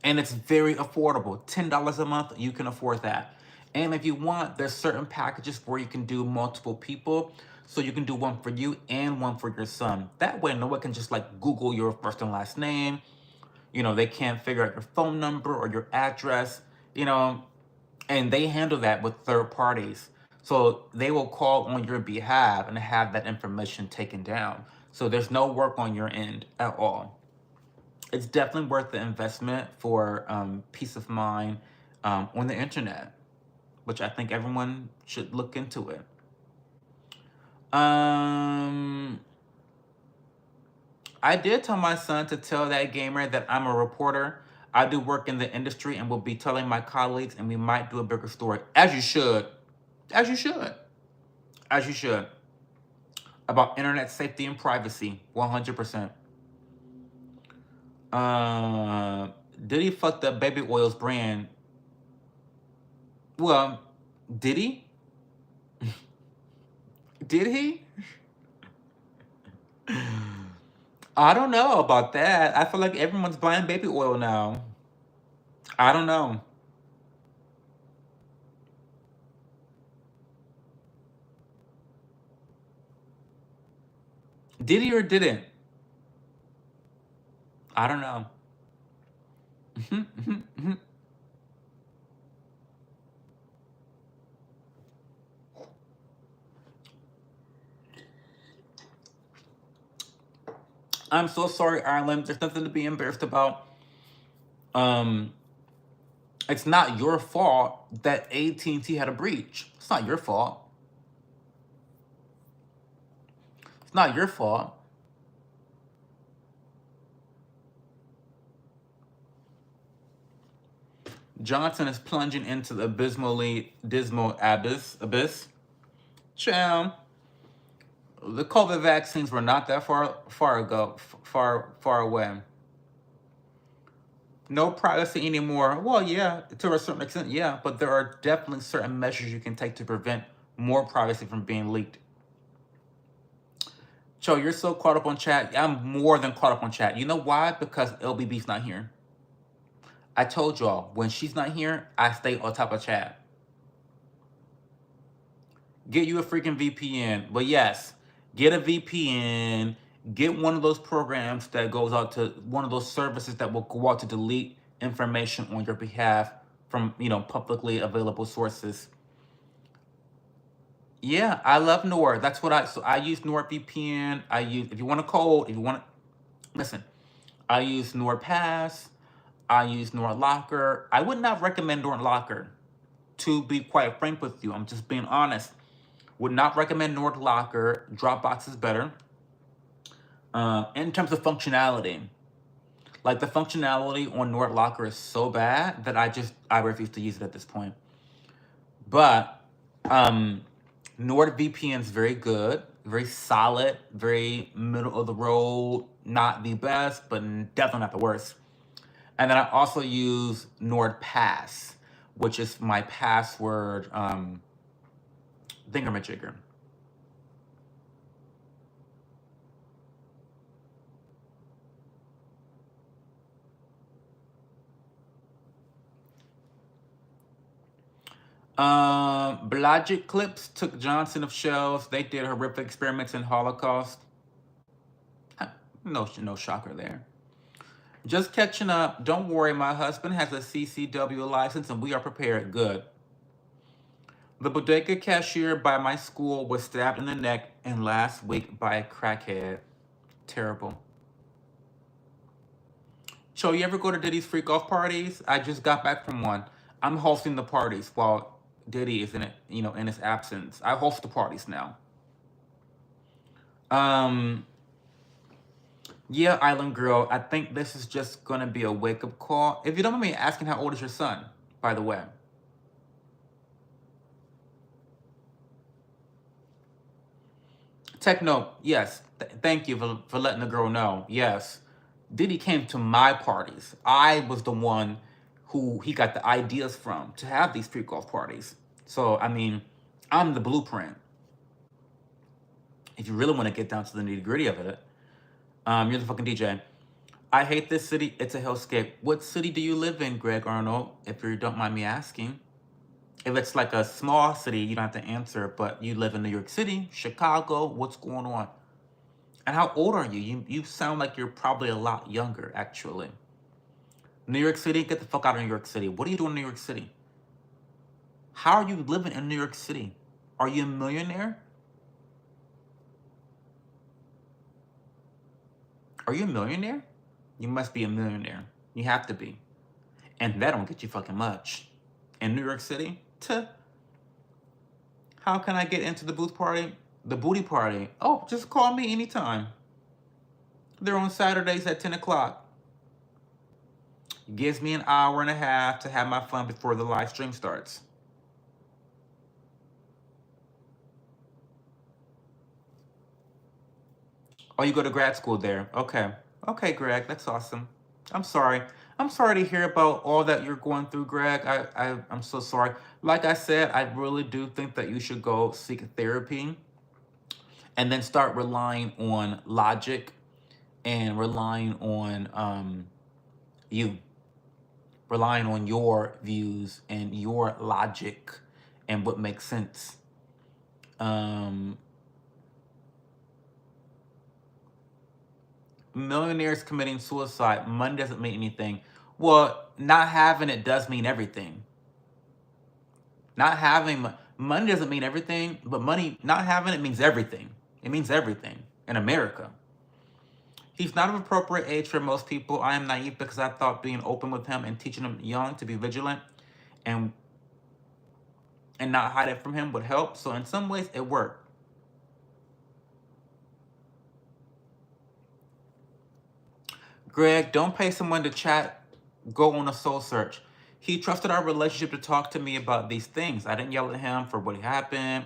And it's very affordable. $10 a month, you can afford that. And if you want, there's certain packages where you can do multiple people. So you can do one for you and one for your son. That way, no one can just like Google your first and last name. You know, they can't figure out your phone number or your address, you know, and they handle that with third parties. So they will call on your behalf and have that information taken down. So there's no work on your end at all. It's definitely worth the investment for peace of mind on the internet, which I think everyone should look into it. I did tell my son to tell that gamer that I'm a reporter. I do work in the industry and will be telling my colleagues, and we might do a bigger story. As you should. As you should. As you should. About internet safety and privacy. 100%. Did he fuck the baby oils brand? Well, did he? Did he? I don't know about that. I feel like everyone's buying baby oil now. I don't know. Did he or didn't? I don't know. I'm so sorry, Ireland. There's nothing to be embarrassed about. It's not your fault that AT&T had a breach. It's not your fault. It's not your fault. Johnson is plunging into the abysmally dismal abyss. Cham. The COVID vaccines were not that far away. No privacy anymore. Well, yeah, to a certain extent, yeah, but there are definitely certain measures you can take to prevent more privacy from being leaked. Cho, you're so caught up on chat. I'm more than caught up on chat. You know why? Because LBB's not here. I told y'all, when she's not here, I stay on top of chat. Get you a freaking VPN. But yes, get a VPN. Get one of those programs that goes out to one of those services that will go out to delete information on your behalf from, you know, publicly available sources. Yeah, I love Nord. That's what I use NordVPN. I use, if you want a code, if you want to, listen, I use NordPass. I use NordLocker. I would not recommend NordLocker, to be quite frank with you. I'm just being honest. Would not recommend NordLocker. Dropbox is better. In terms of functionality, like the functionality on NordLocker is so bad that I refuse to use it at this point. But NordVPN is very good, very solid, very middle of the road. Not the best, but definitely not the worst. And then I also use NordPass, which is my password thingamajigger. Blodgett Clips took Johnson of shelves. They did horrific experiments in Holocaust. No shocker there. Just catching up. Don't worry, my husband has a CCW license and we are prepared. Good. The bodega cashier by my school was stabbed in the neck and last week by a crackhead. Terrible. So you ever go to Diddy's freak off parties? I just got back from one. I'm hosting the parties while Diddy is in it, in his absence. I host the parties now. Yeah, Island Girl, I think this is just gonna be a wake-up call. If you don't mind me asking, how old is your son, by the way? Techno, yes. Thank you for letting the girl know. Yes. Diddy came to my parties. I was the one who he got the ideas from to have these freak-off parties. So, I mean, I'm the blueprint. If you really want to get down to the nitty-gritty of it, you're the fucking DJ. I hate this city. It's a hellscape. What city do you live in, Greg Arnold, if you don't mind me asking? If it's like a small city, you don't have to answer, but you live in New York City, Chicago, what's going on? And how old are you? You sound like you're probably a lot younger, actually. New York City? Get the fuck out of New York City. What are you doing in New York City? How are you living in New York City? Are you a millionaire? Are you a millionaire? You must be a millionaire. You have to be. And that don't get you fucking much. In New York City? How can I get into the booth party? The booty party? Oh, just call me anytime. They're on Saturdays at 10 o'clock. It gives me an hour and a half to have my fun before the live stream starts. Oh, you go to grad school there. Okay. Okay, Greg, that's awesome. I'm sorry. I'm sorry to hear about all that you're going through, Greg. I'm so sorry. Like I said, I really do think that you should go seek therapy and then start relying on logic and relying on you, relying on your views and your logic and what makes sense. Millionaires committing suicide. Money doesn't mean anything. Well, not having it does mean everything. Not having money doesn't mean everything, but not having it means everything. It means everything in America. He's not of appropriate age for most people. I am naive because I thought being open with him and teaching him young to be vigilant and not hide it from him would help. So in some ways, it worked. Greg, don't pay someone to chat. Go on a soul search. He trusted our relationship to talk to me about these things. I didn't yell at him for what happened,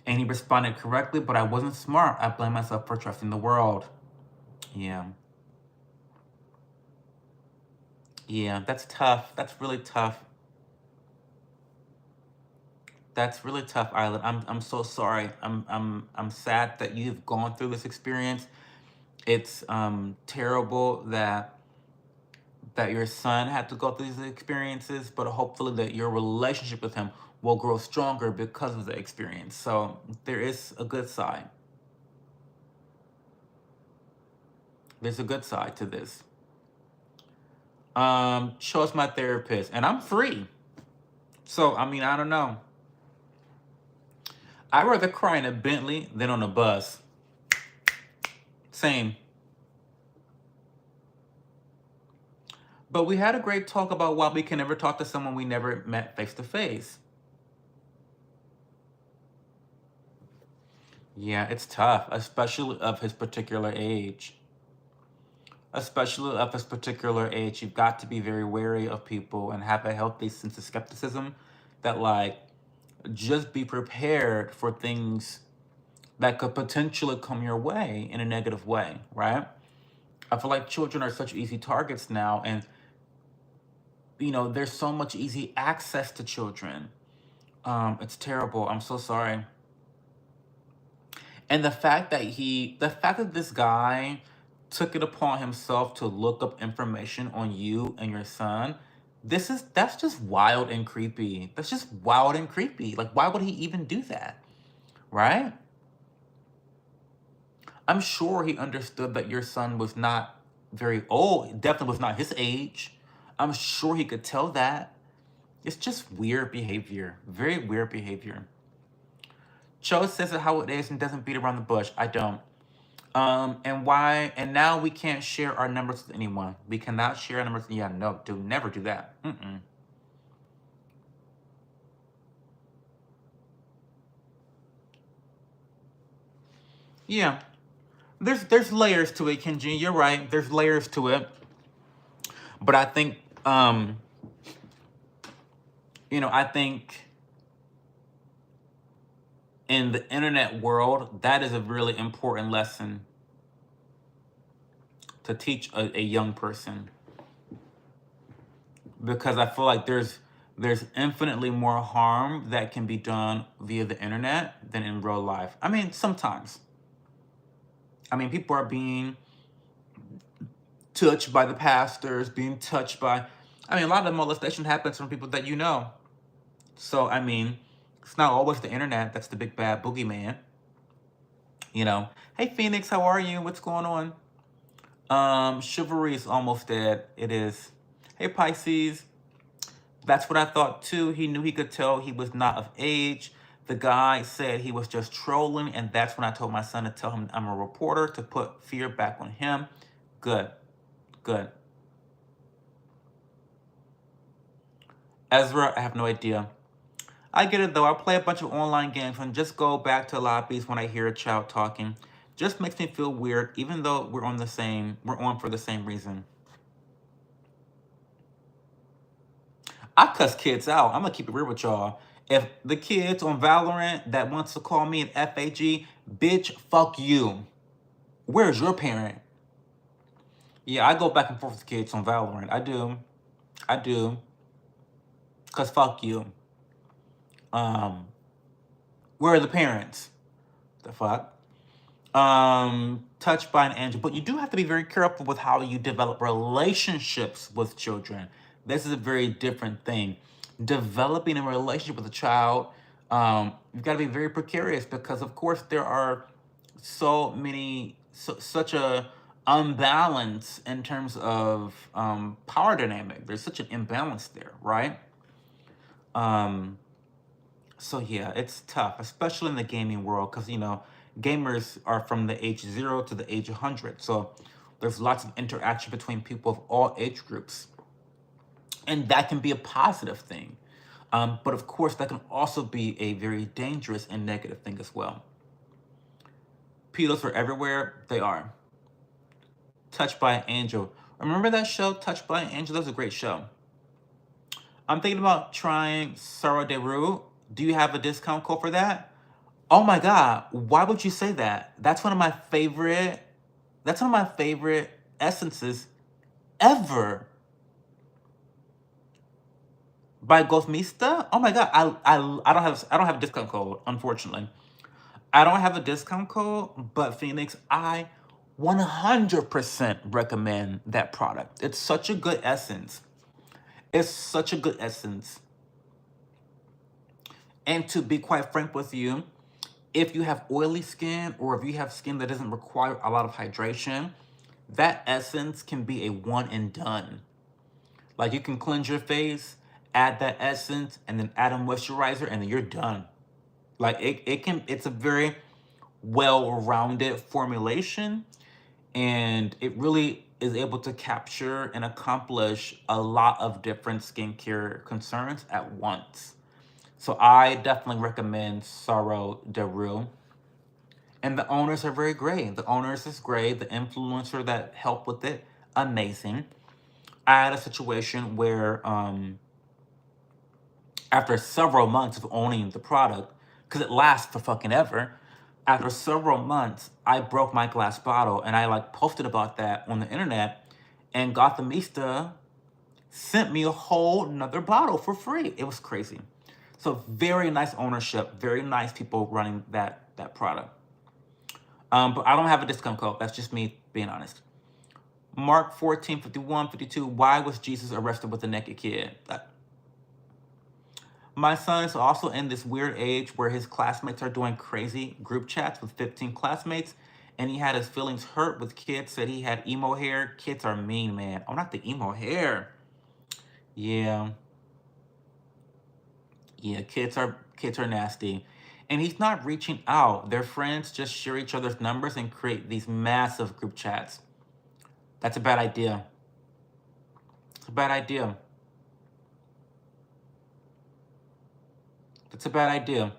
and he responded correctly, but I wasn't smart. I blame myself for trusting the world. Yeah. Yeah, that's tough. That's really tough. That's really tough, Island. I'm so sorry. I'm sad that you've gone through this experience. It's terrible that your son had to go through these experiences, but hopefully that your relationship with him will grow stronger because of the experience. So there is a good side. There's a good side to this. Chose my therapist, and I'm free. So, I mean, I don't know. I'd rather cry in a Bentley than on a bus. Same. But we had a great talk about why we can never talk to someone we never met face to face. Yeah, it's tough, especially of his particular age. Especially of his particular age, you've got to be very wary of people and have a healthy sense of skepticism that, like, just be prepared for things that could potentially come your way in a negative way, right? I feel like children are such easy targets now, and there's so much easy access to children. It's terrible. I'm so sorry. And the fact that this guy took it upon himself to look up information on you and your son, That's just wild and creepy. That's just wild and creepy. Like, why would he even do that? Right? I'm sure he understood that your son was not very old. Definitely was not his age. I'm sure he could tell that. It's just weird behavior. Very weird behavior. Cho says it how it is and doesn't beat around the bush. I don't. And why? And now we can't share our numbers with anyone. We cannot share our numbers. Yeah, no, do never do that. Mm-mm. Yeah, there's layers to it, Kenji. You're right. There's layers to it, but I think I think in the internet world, that is a really important lesson to teach a young person, because I feel like there's infinitely more harm that can be done via the internet than in real life. I mean, sometimes. I mean, people are being touched by the pastors, being touched by. I mean, a lot of the molestation happens from people that you know. So, I mean, it's not always the internet that's the big bad boogeyman. Hey, Phoenix, how are you? What's going on? Chivalry is almost dead. It is. Hey, Pisces. That's what I thought too. He knew he could tell he was not of age. The guy said he was just trolling, and that's when I told my son to tell him I'm a reporter to put fear back on him. Good. Good. Ezra, I have no idea. I get it though. I play a bunch of online games and just go back to lobbies when I hear a child talking. Just makes me feel weird, even though we're on for the same reason. I cuss kids out. I'm gonna keep it real with y'all. If the kids on Valorant that wants to call me an FAG, bitch, fuck you. Where's your parent? Yeah, I go back and forth with kids on Valorant. I do. I do. Cause fuck you. Um, where are the parents? The fuck? Touched by an angel. But you do have to be very careful with how you develop relationships with children. This is a very different thing. Developing a relationship with a child, you've got to be very precarious, because of course there are such a unbalance in terms of power dynamic. There's such an imbalance there, right? So yeah, it's tough, especially in the gaming world, because gamers are from the age 0 to the age 100. So there's lots of interaction between people of all age groups, and that can be a positive thing. But of course, that can also be a very dangerous and negative thing as well. Pedos are everywhere. They are. Touched by an Angel. Remember that show, Touched by an Angel? That was a great show. I'm thinking about trying Sara de Rue. Do you have a discount code for that? Oh my God, why would you say that? That's one of my favorite essences ever. By Gosmista? Oh my God, I don't have a discount code, unfortunately. I don't have a discount code, but Phoenix, I 100% recommend that product. It's such a good essence. It's such a good essence. And to be quite frank with you, if you have oily skin, or if you have skin that doesn't require a lot of hydration, that essence can be a one and done. Like, you can cleanse your face, add that essence, and then add a moisturizer, and then you're done. Like, it's a very well-rounded formulation, and it really is able to capture and accomplish a lot of different skincare concerns at once. So I definitely recommend Sara de Rue. And the owners are very great. The owners is great. The influencer that helped with it, amazing. I had a situation where after several months of owning the product, because it lasts for fucking ever, after several months, I broke my glass bottle, and I posted about that on the internet, and Gothamista sent me a whole nother bottle for free. It was crazy. So very nice ownership, very nice people running that product. But I don't have a discount code. That's just me being honest. Mark 14:51-52. Why was Jesus arrested with a naked kid? My son is also in this weird age where his classmates are doing crazy group chats with 15 classmates, and he had his feelings hurt with kids, said he had emo hair. Kids are mean, man. Oh, not the emo hair. Yeah. Yeah, kids are nasty. And he's not reaching out. Their friends just share each other's numbers and create these massive group chats. That's a bad idea. It's a bad idea. That's a bad idea.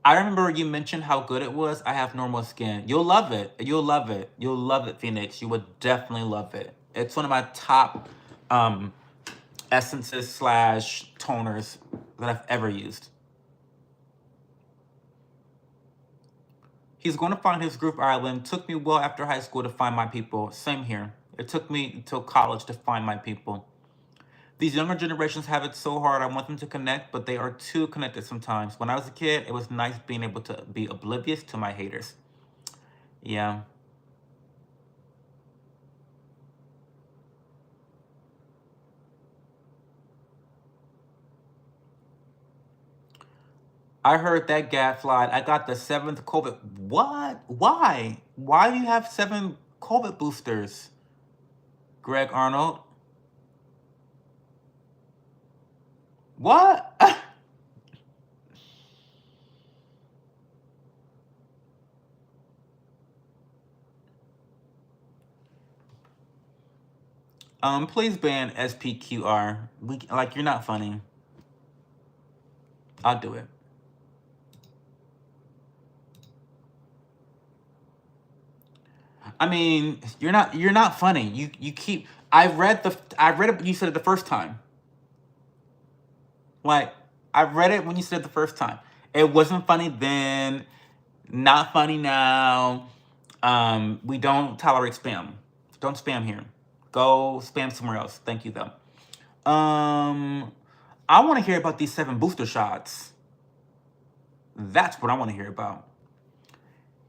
I remember you mentioned how good it was. I have normal skin. You'll love it. You'll love it. You'll love it, Phoenix. You would definitely love it. It's one of my top essences slash toners that I've ever used. He's going to find his group island. Took me well after high school to find my people. Same here. It took me until college to find my people. These younger generations have it so hard. I want them to connect, but they are too connected sometimes. When I was a kid, it was nice being able to be oblivious to my haters. Yeah. I heard that gadfly. I got the 7th COVID. What? Why? Why do you have 7 COVID boosters? Greg Arnold. What? Please ban SPQR. Like, you're not funny. I'll do it. I mean, you're not funny. You keep. I read it. You said it the first time. Like, I read it when you said it the first time. It wasn't funny then. Not funny now. We don't tolerate spam. Don't spam here. Go spam somewhere else. Thank you though. I want to hear about these 7 booster shots. That's what I want to hear about.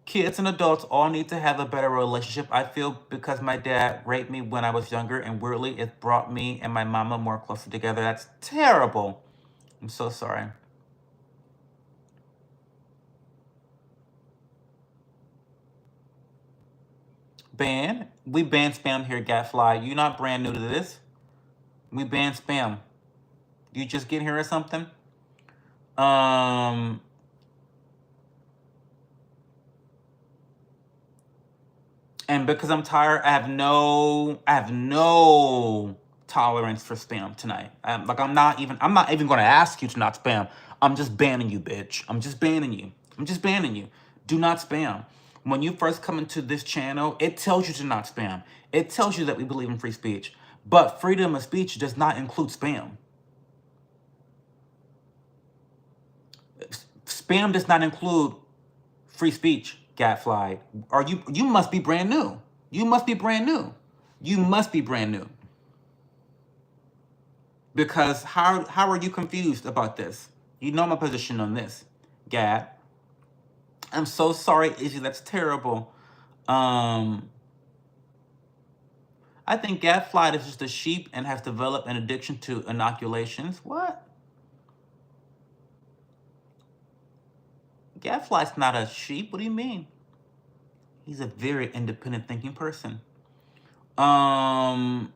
Kids and adults all need to have a better relationship. I feel because my dad raped me when I was younger, and weirdly, it brought me and my mama more closer together. That's terrible. I'm so sorry. Ban? We ban spam here, Gatfly. You're not brand new to this. We ban spam. You just get here or something? And because I'm tired, I have no tolerance for spam tonight. I'm not even going to ask you to not spam. I'm just banning you, bitch. I'm just banning you. Do not spam. When you first come into this channel, it tells you to not spam. It tells you that we believe in free speech. But freedom of speech does not include spam. Spam does not include free speech, Gatfly. You must be brand new. You must be brand new. Because how are you confused about this? You know my position on this, Gat. I'm so sorry, Izzy. That's terrible. I think Gatfly is just a sheep and has developed an addiction to inoculations. What? Gatfly's not a sheep. What do you mean? He's a very independent thinking person. Oh,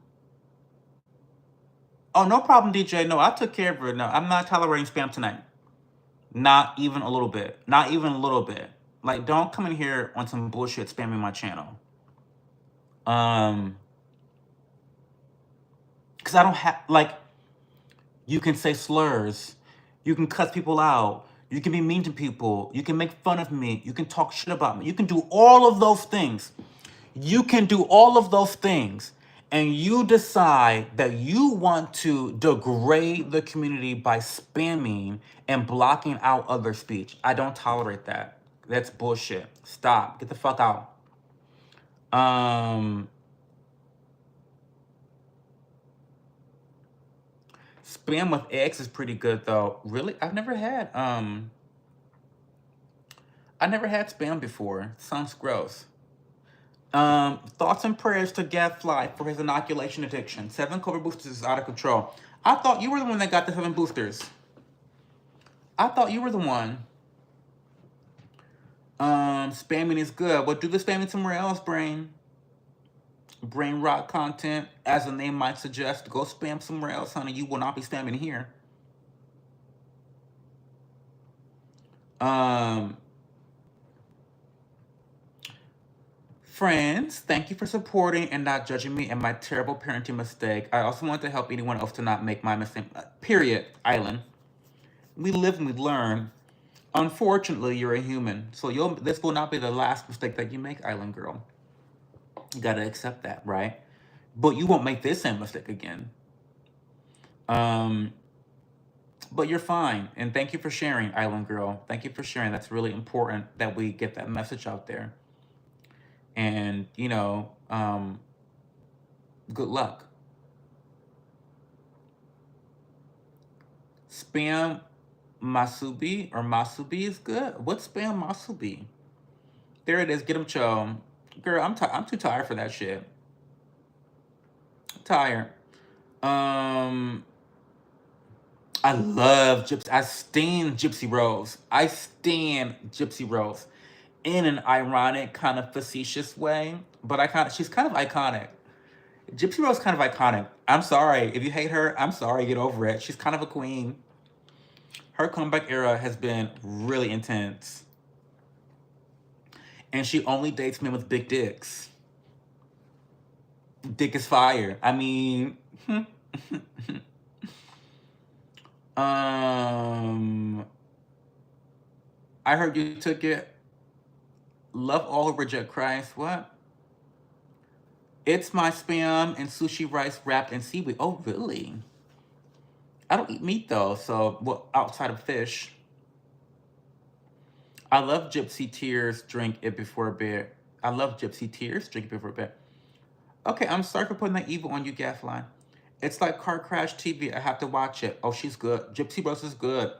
no problem, DJ. No, I took care of it. No, I'm not tolerating spam tonight. Not even a little bit. Not even a little bit. Like, don't come in here on some bullshit spamming my channel. Because I don't have, like, you can say slurs. You can cuss people out. You can be mean to people. You can make fun of me. You can talk shit about me. You can do all of those things. And you decide that you want to degrade the community by spamming and blocking out other speech. I don't tolerate that. That's bullshit. Stop. Get the fuck out. Spam with eggs is pretty good though. Really? I've never had spam before. Sounds gross. Thoughts and prayers to Gadfly for his inoculation addiction. 7 COVID boosters is out of control. I thought you were the one that got the 7 boosters. I thought you were the one. Spamming is good. Well, do the spamming somewhere else, brain. Brain rot content, as the name might suggest. Go spam somewhere else, honey. You will not be spamming here. Friends, thank you for supporting and not judging me and my terrible parenting mistake. I also want to help anyone else to not make my mistake. Period, Island. We live and we learn. Unfortunately, you're a human, so this will not be the last mistake that you make, Island Girl. You gotta accept that, right? But you won't make this same mistake again. But you're fine, and thank you for sharing, Island Girl. Thank you for sharing. That's really important that we get that message out there. And good luck. Spam Masubi is good. What's spam Masubi? There it is. Get him, Cho. Girl, I'm too tired for that shit. I'm tired. I love Gypsy. I stan Gypsy Rose. I stan Gypsy Rose in an ironic, kind of facetious way. But she's kind of iconic. Gypsy Rose is kind of iconic. I'm sorry. If you hate her, I'm sorry. Get over it. She's kind of a queen. Her comeback era has been really intense. And she only dates men with big dicks. Dick is fire. I mean... I heard you took it. Love all, reject Christ. What? It's my spam and sushi rice wrapped in seaweed. Oh, really? I don't eat meat though, so outside of fish. I love Gypsy Tears. Drink it before bed. I love Gypsy Tears. Drink it before bed. Okay, I'm sorry for putting that evil on you, Gadfly. It's like Car Crash TV. I have to watch it. Oh, she's good. Gypsy Rose is good.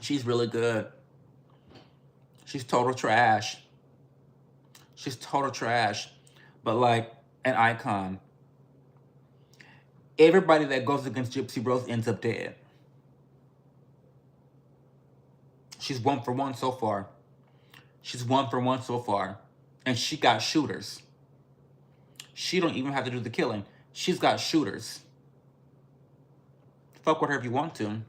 She's really good. She's total trash. She's total trash. But like an icon. Everybody that goes against Gypsy Rose ends up dead. She's 1 for 1 so far. She's 1 for 1 so far. And she got shooters. She don't even have to do the killing. She's got shooters. Fuck with her if you want to.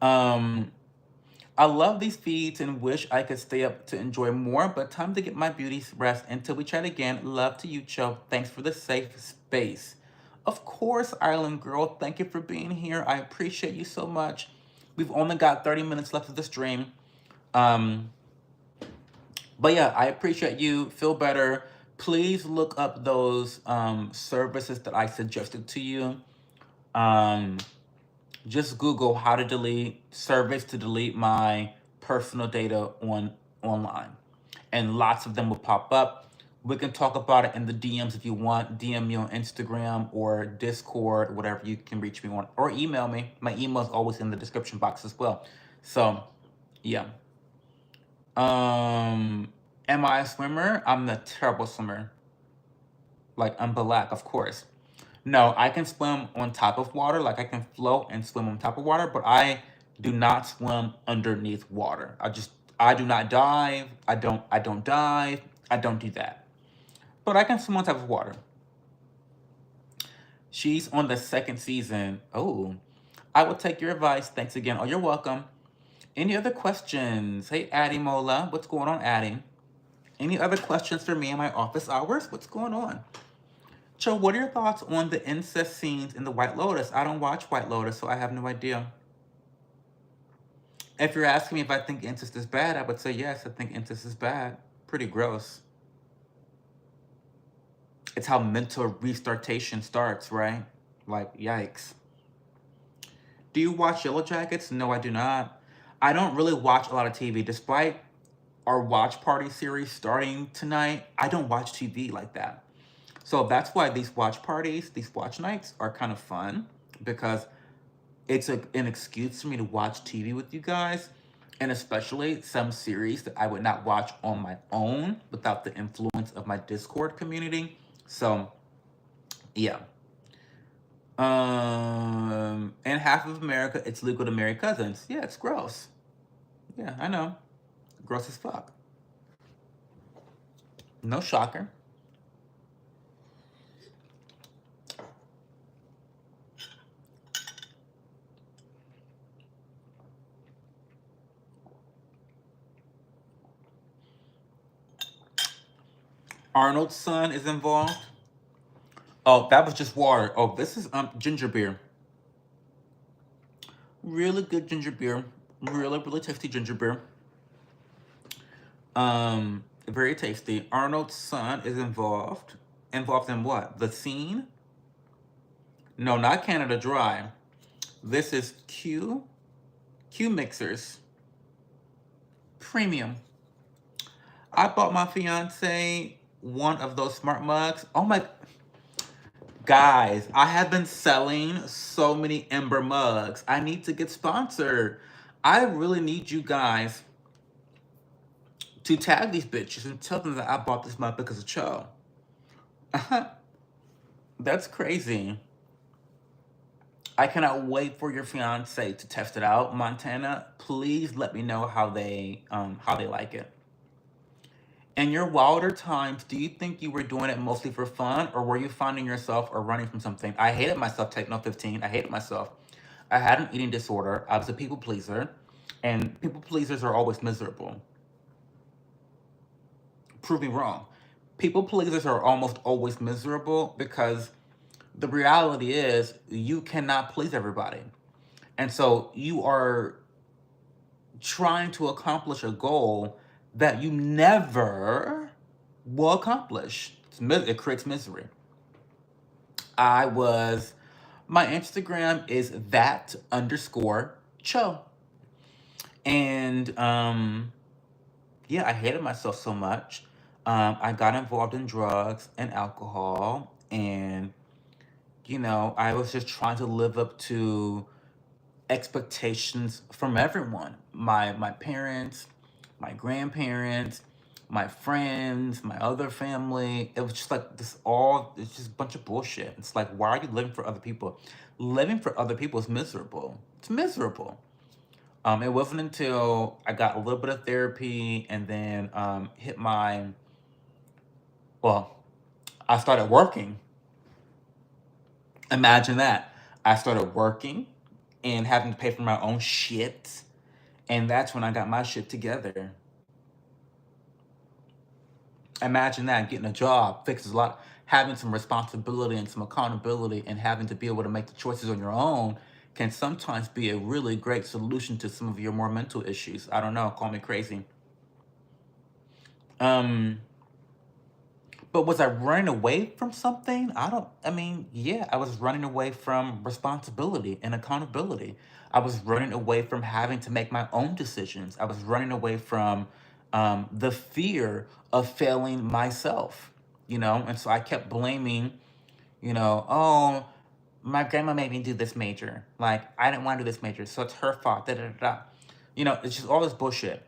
I love these feeds and wish I could stay up to enjoy more, but time to get my beauty rest. Until we chat again, love to you, Cho. Thanks for the safe space. Of course, Island Girl. Thank you for being here. I appreciate you so much. We've only got 30 minutes left of the stream. But yeah, I appreciate you. Feel better. Please look up those services that I suggested to you. Just Google how to delete service to delete my personal data online. And lots of them will pop up. We can talk about it in the DMs if you want. DM me on Instagram or Discord, whatever you can reach me on. Or email me. My email is always in the description box as well. So, yeah. Am I a swimmer? I'm a terrible swimmer. Like, I'm black, of course. No, I can swim on top of water. Like, I can float and swim on top of water, but I do not swim underneath water. I do not dive. I don't dive. I don't do that. But I can swim on top of water. She's on the 2nd season. Oh, I will take your advice. Thanks again. Oh, you're welcome. Any other questions? Hey, Addie Mola. What's going on, Addie? Any other questions for me in my office hours? What's going on? Cho, what are your thoughts on the incest scenes in The White Lotus? I don't watch White Lotus, so I have no idea. If you're asking me if I think incest is bad, I would say yes, I think incest is bad. Pretty gross. It's how mental restartation starts, right? Like, yikes. Do you watch Yellow Jackets? No, I do not. I don't really watch a lot of TV. Despite our watch party series starting tonight, I don't watch TV like that. So that's why these watch parties, these watch nights are kind of fun, because it's an excuse for me to watch TV with you guys. and especially some series that I would not watch on my own without the influence of my Discord community. So, yeah. In half of America, it's legal to marry cousins. Yeah, it's gross. Yeah, I know. Gross as fuck. No shocker. Arnold's son is involved. Oh, that was just water. Oh, this is ginger beer. Really good ginger beer. Really, really tasty ginger beer. Very tasty. Arnold's son is involved. Involved in what? The scene? No, not Canada Dry. This is Q Mixers. Premium. I bought my fiance one of those smart mugs. Oh my, guys, I have been selling so many Ember mugs. I need to get sponsored. I really need you guys to tag these bitches and tell them that I bought this mug because of Cho. That's crazy. I cannot wait for your fiance to test it out, Montana. Please let me know how they like it. In your wilder times, do you think you were doing it mostly for fun, or were you finding yourself or running from something? I hated myself Techno 15. I hated myself. I had an eating disorder. I was a people pleaser, and people pleasers are always miserable. Prove me wrong. People pleasers are almost always miserable because the reality is you cannot please everybody. And so you are trying to accomplish a goal that you never will accomplish. It creates misery. My Instagram is that_Cho. And yeah, I hated myself so much. I got involved in drugs and alcohol, and I was just trying to live up to expectations from everyone. My parents, my grandparents, my friends, my other family. It was just like it's just a bunch of bullshit. It's like, why are you living for other people? Living for other people is miserable. It's miserable. It wasn't until I got a little bit of therapy and then well, I started working. Imagine that. I started working and having to pay for my own shit. And that's when I got my shit together. Imagine that, getting a job fixes a lot, having some responsibility and some accountability and having to be able to make the choices on your own can sometimes be a really great solution to some of your more mental issues. I don't know, call me crazy. But was I running away from something? Yeah, I was running away from responsibility and accountability. I was running away from having to make my own decisions. I was running away from the fear of failing myself, And so I kept blaming, oh, my grandma made me do this major. Like, I didn't want to do this major, so it's her fault. Da, da, da, da. It's just all this bullshit.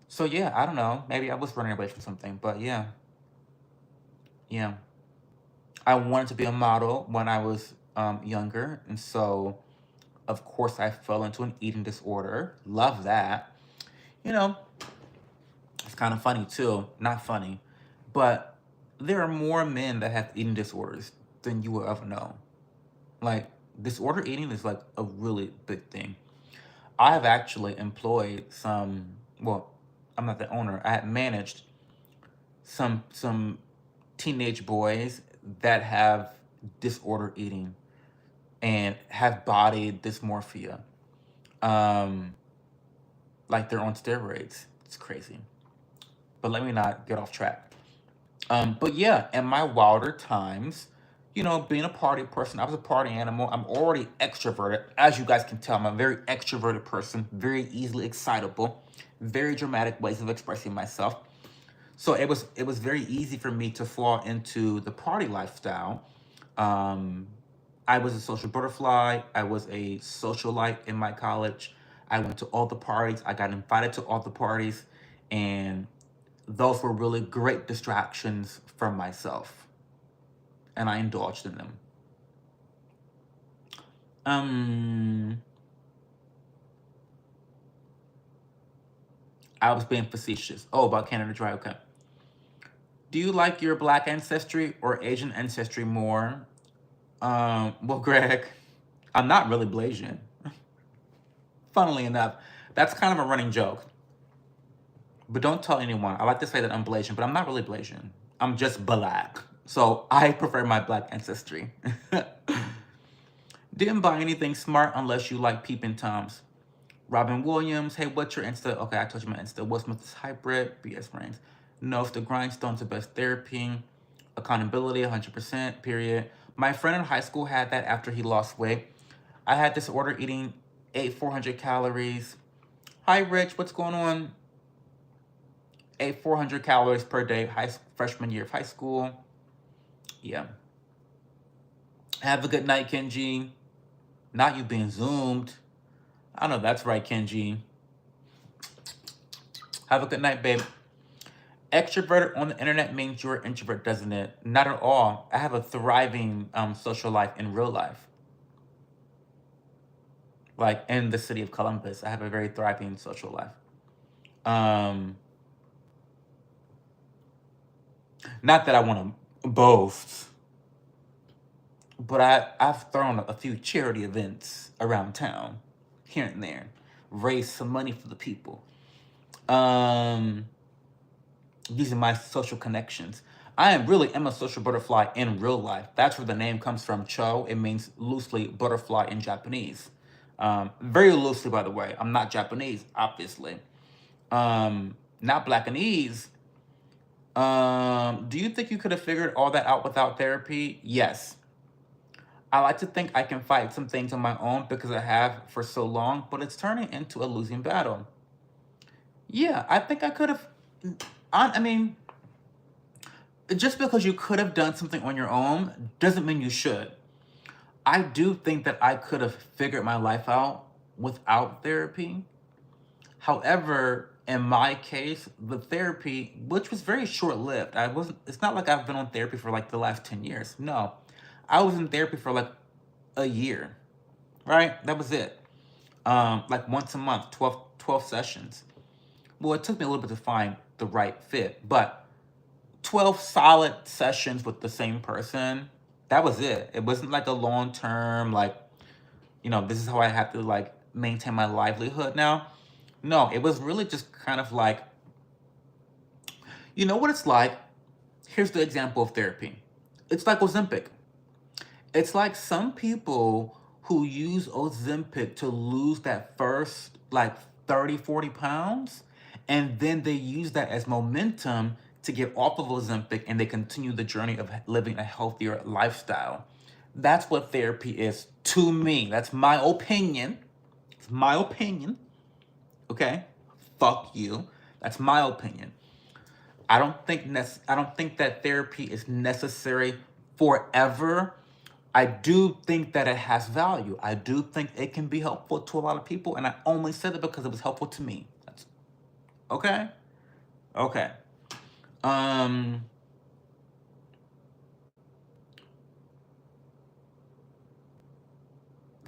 So yeah, I don't know. Maybe I was running away from something, but yeah. Yeah. I wanted to be a model when I was younger, and so of course I fell into an eating disorder. Love that. You know, it's kind of funny too. Not funny, but there are more men that have eating disorders than you will ever know. Like, disorder eating is like a really big thing. I have actually employed some. Well, I'm not the owner. I had managed some teenage boys that have disorder eating and have body dysmorphia. Um, like they're on steroids. It's crazy. But let me not get off track. But yeah, in my wilder times, being a party person, I was a party animal. I'm already extroverted. As you guys can tell, I'm a very extroverted person, very easily excitable, very dramatic ways of expressing myself. So it was very easy for me to fall into the party lifestyle. Um, I was a social butterfly. I was a socialite in my college. I went to all the parties. I got invited to all the parties. And those were really great distractions from myself. And I indulged in them. I was being facetious. Oh, about Canada Dry, okay. Do you like your black ancestry or Asian ancestry more? Well, Greg, I'm not really Blasian. Funnily enough, that's kind of a running joke. But don't tell anyone. I like to say that I'm Blasian, but I'm not really Blasian. I'm just black. So I prefer my black ancestry. Didn't buy anything smart unless you like peeping toms. Robin Williams, hey, what's your Insta? Okay, I told you my Insta. Will Smith is hybrid, BS brains. No, if the grindstone's the best therapy. Accountability, 100%, period. My friend in high school had that after he lost weight. I had disorder eating, ate 400 calories. Hi, Rich, what's going on? Ate 400 calories per day, freshman year of high school. Yeah. Have a good night, Kenji. Not you being Zoomed. I know that's right, Kenji. Have a good night, babe. Extroverted on the internet means you're an introvert, doesn't it? Not at all. I have a thriving social life in real life. Like in the city of Columbus, I have a very thriving social life. Not that I want to boast, but I've thrown a few charity events around town, here and there, raised some money for the people. Using my social connections. I am a social butterfly in real life. That's where the name comes from, Cho. It means loosely butterfly in Japanese. Very loosely, by the way. I'm not Japanese, obviously. Not Blackanese. Do you think you could have figured all that out without therapy? Yes. I like to think I can fight some things on my own because I have for so long, but it's turning into a losing battle. Yeah, I think I could have. I mean, just because you could have done something on your own doesn't mean you should. I do think that I could have figured my life out without therapy. However, in my case, the therapy, which was very short-lived, it's not like I've been on therapy for like the last 10 years. No. I was in therapy for like a year. Right? That was it. Like once a month, 12 sessions. Well, it took me a little bit to find the right fit, but 12 solid sessions with the same person, that was it. It wasn't like a long term, like, this is how I have to like maintain my livelihood now. No, it was really just kind of like, you know what it's like? Here's the example of therapy. It's like Ozempic. It's like some people who use Ozempic to lose that first like 30, 40 pounds, and then they use that as momentum to get off of Ozempic and they continue the journey of living a healthier lifestyle. That's what therapy is to me. That's my opinion. It's my opinion. Okay? Fuck you. That's my opinion. I don't think that therapy is necessary forever. I do think that it has value. I do think it can be helpful to a lot of people, and I only said it because it was helpful to me. That's okay. Okay.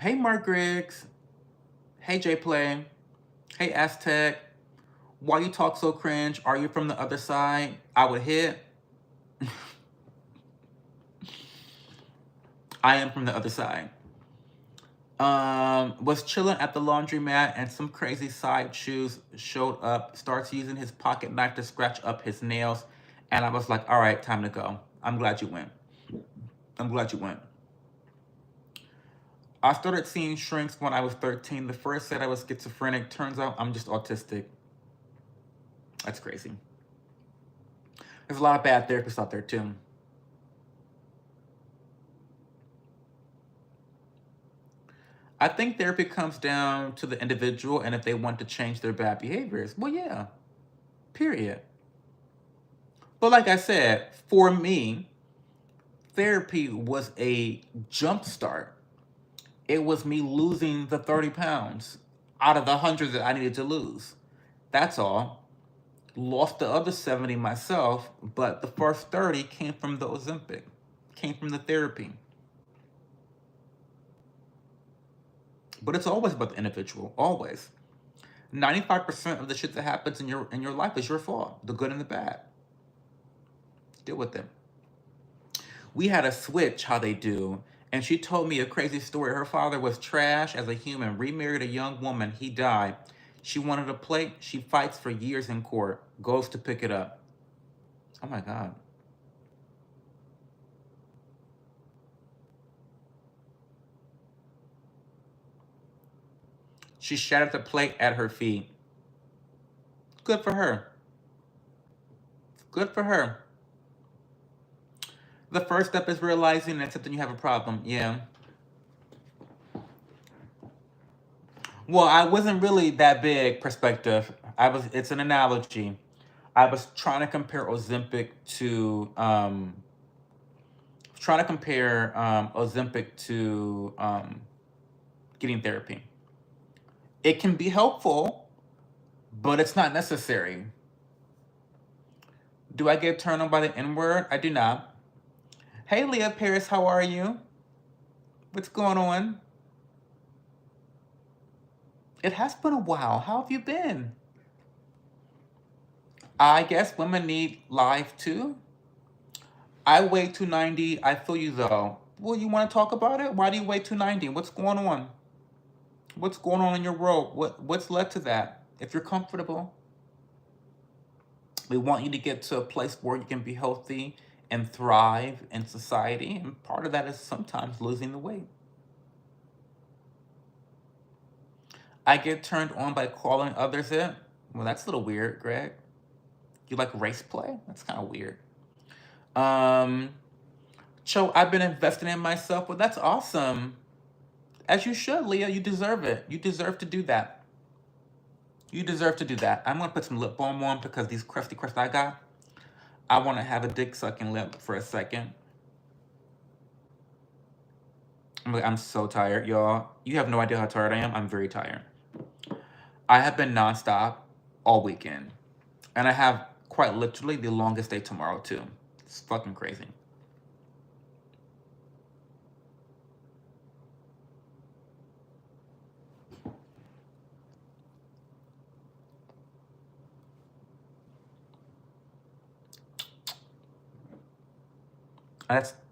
Hey, Mark Griggs. Hey, J Play. Hey, Aztec. Why you talk so cringe? Are you from the other side? I would hit. I am from the other side. Was chilling at the laundromat and some crazy side shoes showed up, starts using his pocket knife to scratch up his nails. And I was like, all right, time to go. I'm glad you went. I'm glad you went. I started seeing shrinks when I was 13. The first said I was schizophrenic. Turns out I'm just autistic. That's crazy. There's a lot of bad therapists out there too. I think therapy comes down to the individual and if they want to change their bad behaviors. Well, yeah. Period. But like I said, for me, therapy was a jump start. It was me losing the 30 pounds. out of the 100 that I needed to lose. That's all. Lost the other 70 myself, but the first 30 came from the Ozempic, came from the therapy. But it's always about the individual, always. 95% of the shit that happens in your life is your fault, the good and the bad. Deal with it. We had a switch, how they do, and she told me a crazy story. Her father was trash as a human, remarried a young woman, he died. She wanted a plate, she fights for years in court, goes to pick it up. Oh my God. She shattered the plate at her feet. Good for her. Good for her. The first step is realizing and accepting you have a problem. Yeah. Well, I wasn't really that big perspective. It's an analogy. I was trying to compare Ozempic to getting therapy. It can be helpful, but it's not necessary. Do I get turned on by the N-word? I do not. Hey, Leah Paris, how are you? What's going on? It has been a while. How have you been? I guess women need life too. I weigh 290. I feel you though. Well, you want to talk about it? Why do you weigh 290? What's going on? What's going on in your world? What's led to that? If you're comfortable, we want you to get to a place where you can be healthy and thrive in society. And part of that is sometimes losing the weight. I get turned on by calling others it. Well, that's a little weird, Greg. You like race play? That's kind of weird. So I've been investing in myself. Well, that's awesome. As you should, Leah. You deserve it. You deserve to do that. You deserve to do that. I'm gonna put some lip balm on because these crusty crusts I got. I want to have a dick sucking lip for a second. I'm so tired, y'all. You have no idea how tired I am. I'm very tired. I have been nonstop all weekend. And I have quite literally the longest day tomorrow, too. It's fucking crazy.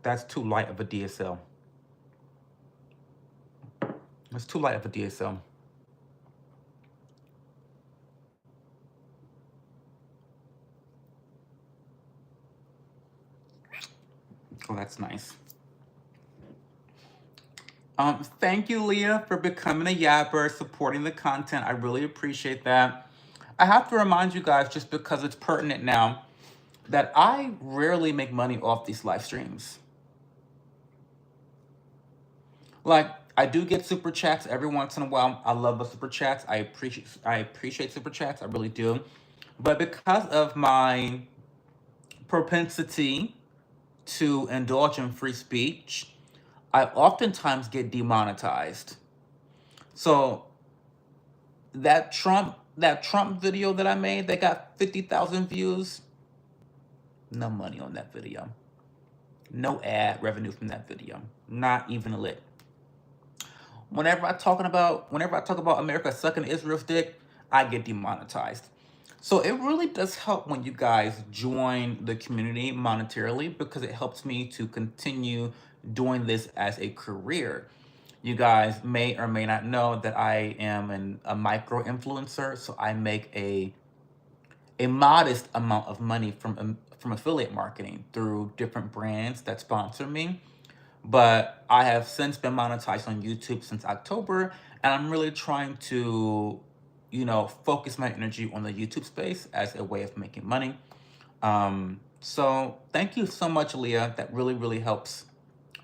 That's too light of a DSL. That's too light of a DSL. Oh, that's nice. Thank you, Leah, for becoming a yapper, supporting the content. I really appreciate that. I have to remind you guys, just because it's pertinent now, that I rarely make money off these live streams. Like, I do get super chats every once in a while. I love the super chats. I appreciate super chats. I really do. But because of my propensity to indulge in free speech, I oftentimes get demonetized. So that Trump video that I made that got 50,000 views, no money on that video. No ad revenue from that video. Not even a lick. Whenever I talk about America sucking Israel's dick, I get demonetized. So it really does help when you guys join the community monetarily, because it helps me to continue doing this as a career. You guys may or may not know that I am a micro influencer, so I make a modest amount of money from affiliate marketing through different brands that sponsor me. But I have since been monetized on YouTube since October, and I'm really trying to, focus my energy on the YouTube space as a way of making money. So thank you so much, Leah. That really, really helps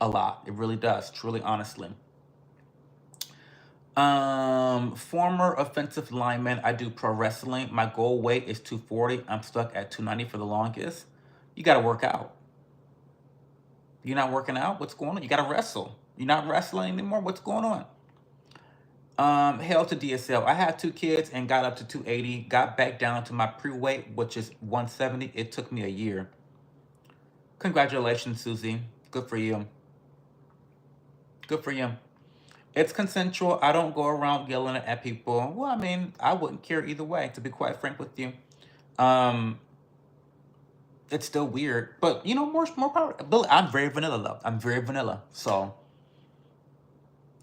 a lot. It really does, truly, honestly. Former offensive lineman. I do pro wrestling. My goal weight is 240. I'm stuck at 290 for the longest. You got to work out. You're not working out? What's going on? You got to wrestle. You're not wrestling anymore? What's going on? Hail to DSL. I had 2 kids and got up to 280. Got back down to my pre-weight, which is 170. It took me a year. Congratulations, Susie. Good for you. Good for you. It's consensual. I don't go around yelling at people. Well, I mean, I wouldn't care either way, to be quite frank with you. Um, it's still weird, but you know, more power. But I'm very vanilla though. I'm very vanilla. So,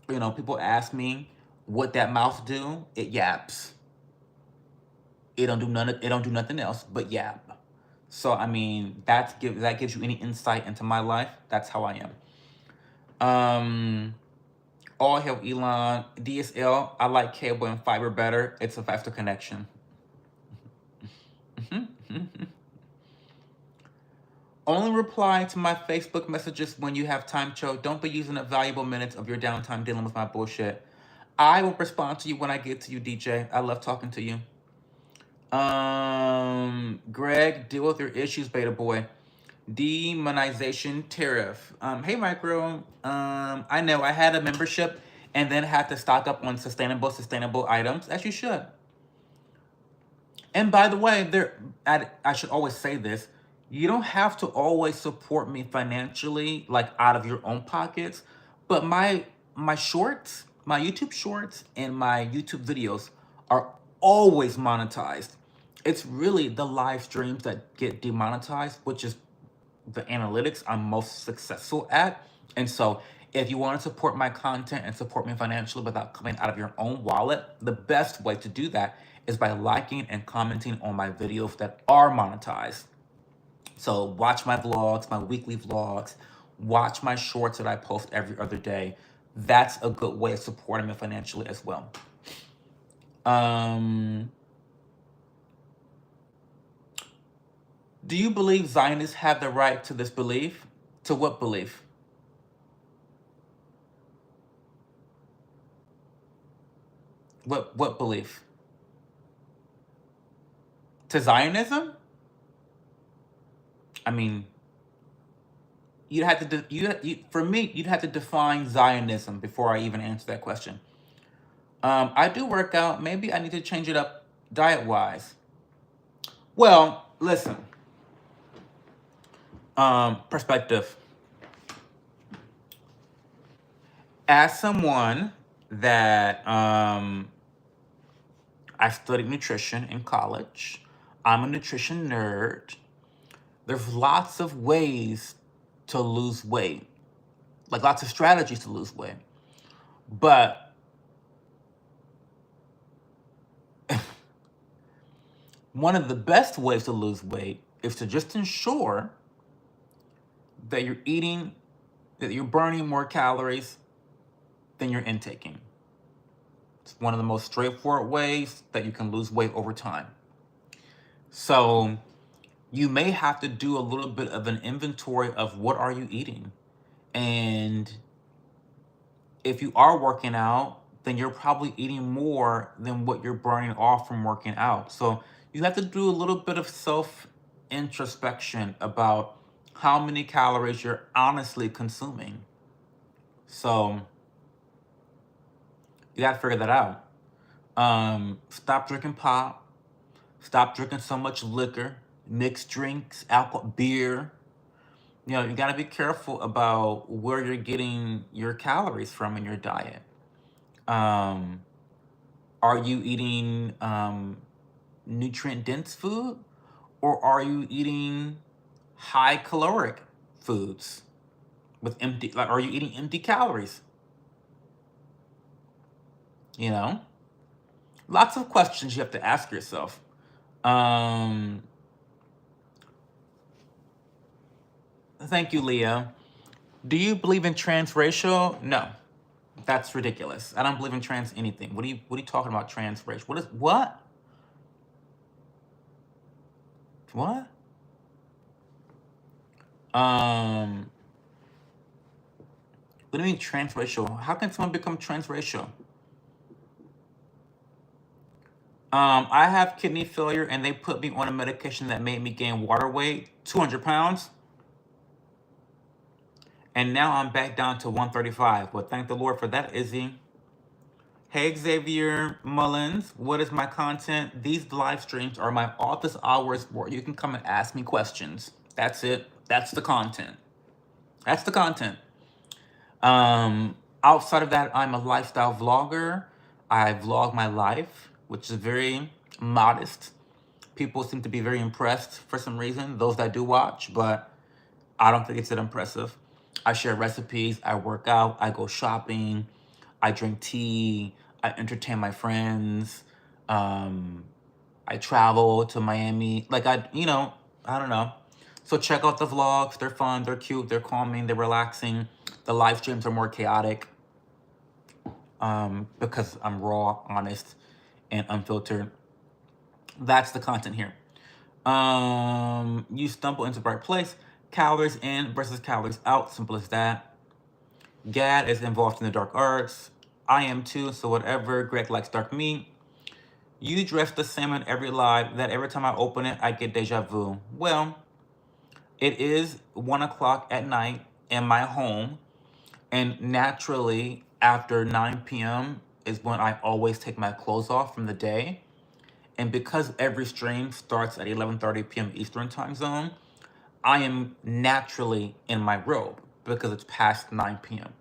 you know, people ask me what that mouth do. It yaps. It don't do none. It don't do nothing else but yap. So I mean, that gives you any insight into my life. That's how I am. All hail Elon. DSL. I like cable and fiber better. It's a faster connection. Only reply to my Facebook messages when you have time, Cho. Don't be using up valuable minutes of your downtime dealing with my bullshit. I will respond to you when I get to you, DJ. I love talking to you. Greg, deal with your issues, beta boy. Demonization tariff. Hey, Micro. I know I had a membership and then had to stock up on sustainable items, as you should. And by the way, I should always say this. You don't have to always support me financially, like out of your own pockets. But my shorts, my YouTube shorts and my YouTube videos are always monetized. It's really the live streams that get demonetized, which is the analytics I'm most successful at. And so if you want to support my content and support me financially without coming out of your own wallet, the best way to do that is by liking and commenting on my videos that are monetized. So watch my vlogs, my weekly vlogs, watch my shorts that I post every other day. That's a good way of supporting me financially as well. Do you believe Zionists have the right to this belief? To what belief? What belief? To Zionism? I mean, you'd have to for me, you'd have to define Zionism before I even answer that question. I do work out. Maybe I need to change it up diet-wise. Well, listen. Perspective. As someone that I studied nutrition in college, I'm a nutrition nerd. There's lots of ways to lose weight, like lots of strategies to lose weight. But one of the best ways to lose weight is to just ensure that you're burning more calories than you're intaking. It's one of the most straightforward ways that you can lose weight over time. So you may have to do a little bit of an inventory of what are you eating. And if you are working out, then you're probably eating more than what you're burning off from working out. So you have to do a little bit of self-introspection about how many calories you're honestly consuming. So you got to figure that out. Stop drinking pop. Stop drinking so much liquor, mixed drinks, alcohol, beer. You know, you got to be careful about where you're getting your calories from in your diet. Are you eating nutrient-dense food, or are you eating high-caloric foods with empty? Like, are you eating empty calories? You know, lots of questions you have to ask yourself. Thank you, Leah. Do you believe in transracial? No, that's ridiculous. I don't believe in trans anything. What are you talking about? Transracial? What? What? What do you mean transracial? How can someone become transracial? I have kidney failure and they put me on a medication that made me gain water weight, 200 pounds. And now I'm back down to 135. Well, thank the Lord for that, Izzy. Hey Xavier Mullins, what is my content? These live streams are my office hours where you can come and ask me questions. That's it. That's the content. That's the content. Outside of that, I'm a lifestyle vlogger. I vlog my life, which is very modest. People seem to be very impressed for some reason, those that do watch, but I don't think it's that impressive. I share recipes, I work out, I go shopping, I drink tea, I entertain my friends, um, I travel to Miami. Like I don't know. So check out the vlogs. They're fun, they're cute, they're calming, they're relaxing. The live streams are more chaotic because I'm raw, honest, and unfiltered. That's the content here. You stumble into the right place. Calories in versus calories out. Simple as that. Gad is involved in the dark arts. I am too, so whatever. Greg likes dark meat. You dress the same in every live that every time I open it, I get deja vu. Well, it is 1 o'clock at night in my home, and naturally, after 9 p.m. is when I always take my clothes off from the day. And because every stream starts at 11:30 p.m. Eastern time zone, I am naturally in my robe because it's past 9 p.m.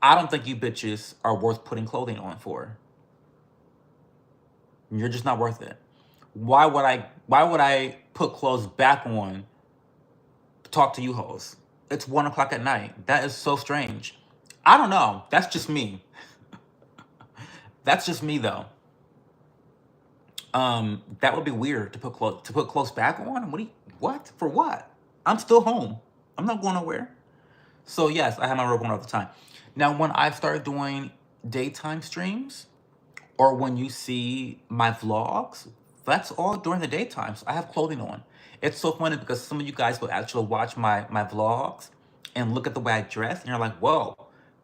I don't think you bitches are worth putting clothing on for. You're just not worth it. Why would I put clothes back on to talk to you hoes? It's 1 o'clock at night. That is so strange. I don't know. That's just me. That's just me though. That would be weird to put clothes back on. What? For what? I'm still home. I'm not going nowhere. So yes, I have my robe on all the time. Now, when I start doing daytime streams, or when you see my vlogs, that's all during the daytime. So I have clothing on. It's so funny because some of you guys will actually watch my vlogs and look at the way I dress, and you're like, whoa,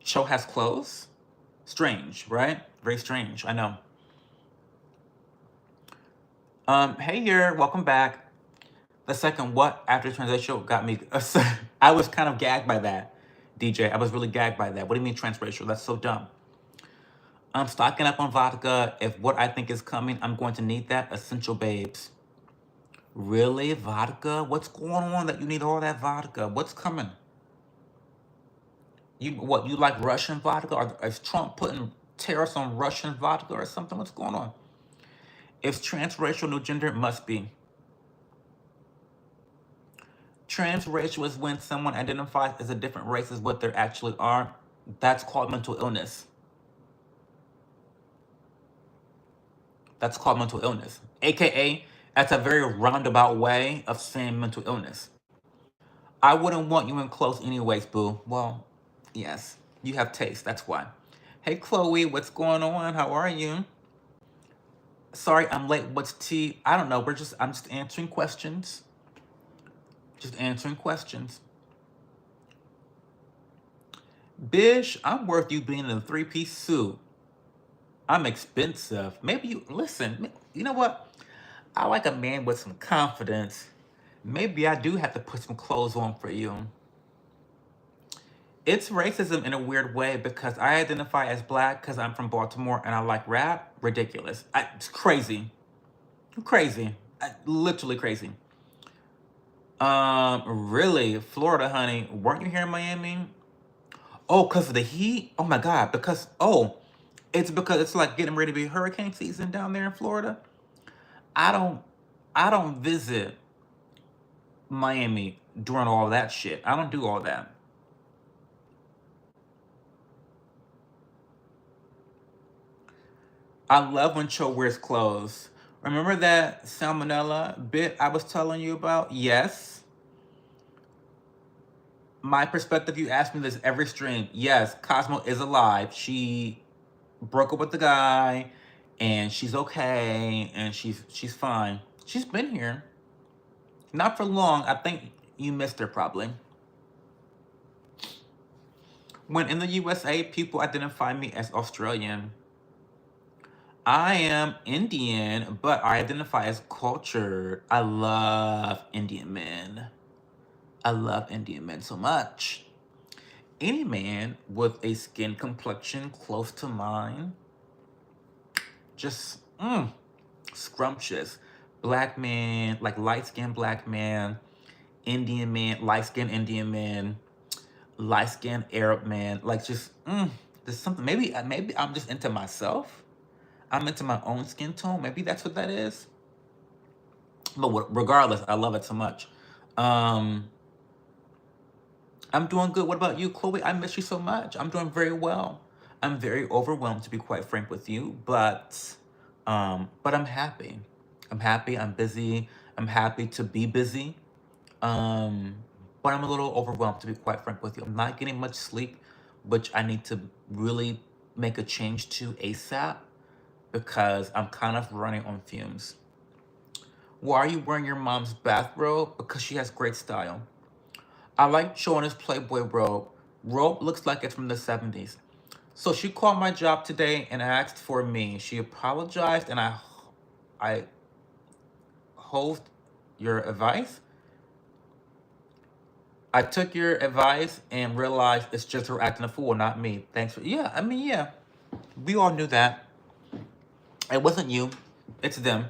Cho has clothes? Strange, right? Very strange, I know. Hey here, welcome back. The second what after transracial got me. I was kind of gagged by that, DJ. I was really gagged by that. What do you mean transracial? That's so dumb. I'm stocking up on vodka. If what I think is coming, I'm going to need that. Essential babes. Really? Vodka? What's going on that you need all that vodka? What's coming? You like Russian vodka? Or is Trump putting tariffs on Russian vodka or something? What's going on? If transracial new gender, it must be. Transracial is when someone identifies as a different race as what they actually are. That's called mental illness. That's called mental illness. AKA, that's a very roundabout way of saying mental illness. I wouldn't want you in close anyways, boo. Well, yes, you have taste, that's why. Hey, Chloe, what's going on? How are you? Sorry, I'm late. What's tea? I don't know. I'm just answering questions. Just answering questions. Bish, I'm worth you being in a three-piece suit. I'm expensive. Maybe listen, you know what? I like a man with some confidence. Maybe I do have to put some clothes on for you. It's racism in a weird way because I identify as black because I'm from Baltimore and I like rap. Ridiculous. It's crazy. Crazy. Literally crazy. Really? Florida, honey. Weren't you here in Miami? Oh, because of the heat? Oh my God. It's because it's like getting ready to be hurricane season down there in Florida. I don't I don't visit Miami during all that shit. I don't do all that. I love when Cho wears clothes. Remember that salmonella bit I was telling you about? Yes. My perspective, you asked me this every stream. Yes, Cosmo is alive. She broke up with the guy and she's okay and she's fine. She's been here. Not for long. I think you missed her probably. When in the USA, people identify me as Australian. I am Indian, but I identify as cultured. I love Indian men. I love Indian men so much. Any man with a skin complexion close to mine, just scrumptious. Black man, like light-skinned black man, Indian man, light-skinned Indian man, light-skinned Arab man, like just there's something. Maybe I'm just into myself. I'm into my own skin tone. Maybe that's what that is. But regardless, I love it so much. Um, I'm doing good. What about you, Chloe? I miss you so much. I'm doing very well. I'm very overwhelmed, to be quite frank with you, but I'm happy. I'm happy. I'm busy. I'm happy to be busy. Um, but I'm a little overwhelmed, to be quite frank with you. I'm not getting much sleep, which I need to really make a change to ASAP because I'm kind of running on fumes. Why are you wearing your mom's bathrobe? Because she has great style. I like Joanna's Playboy robe. Robe looks like it's from the 70s. So she called my job today and asked for me. She apologized and I hoved your advice. I took your advice and realized it's just her acting a fool, not me. Thanks for, yeah, I mean, yeah. We all knew that. It wasn't you, it's them.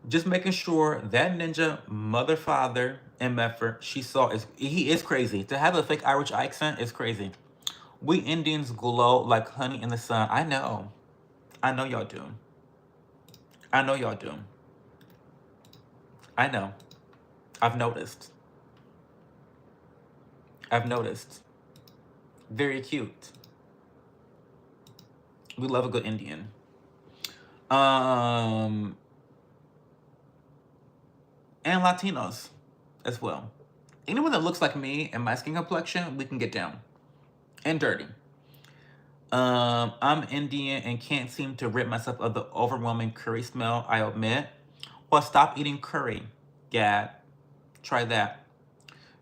Just making sure that ninja mother, father, and Meffer she saw he is crazy. To have a fake Irish accent is crazy. We Indians glow like honey in the sun. I know. I know y'all do. I know y'all do. I know. I've noticed. I've noticed. Very cute. We love a good Indian. And Latinos as well. Anyone that looks like me and my skin complexion, we can get down. And dirty. I'm Indian and can't seem to rid myself of the overwhelming curry smell, I admit. Well, stop eating curry, Gad. Try that.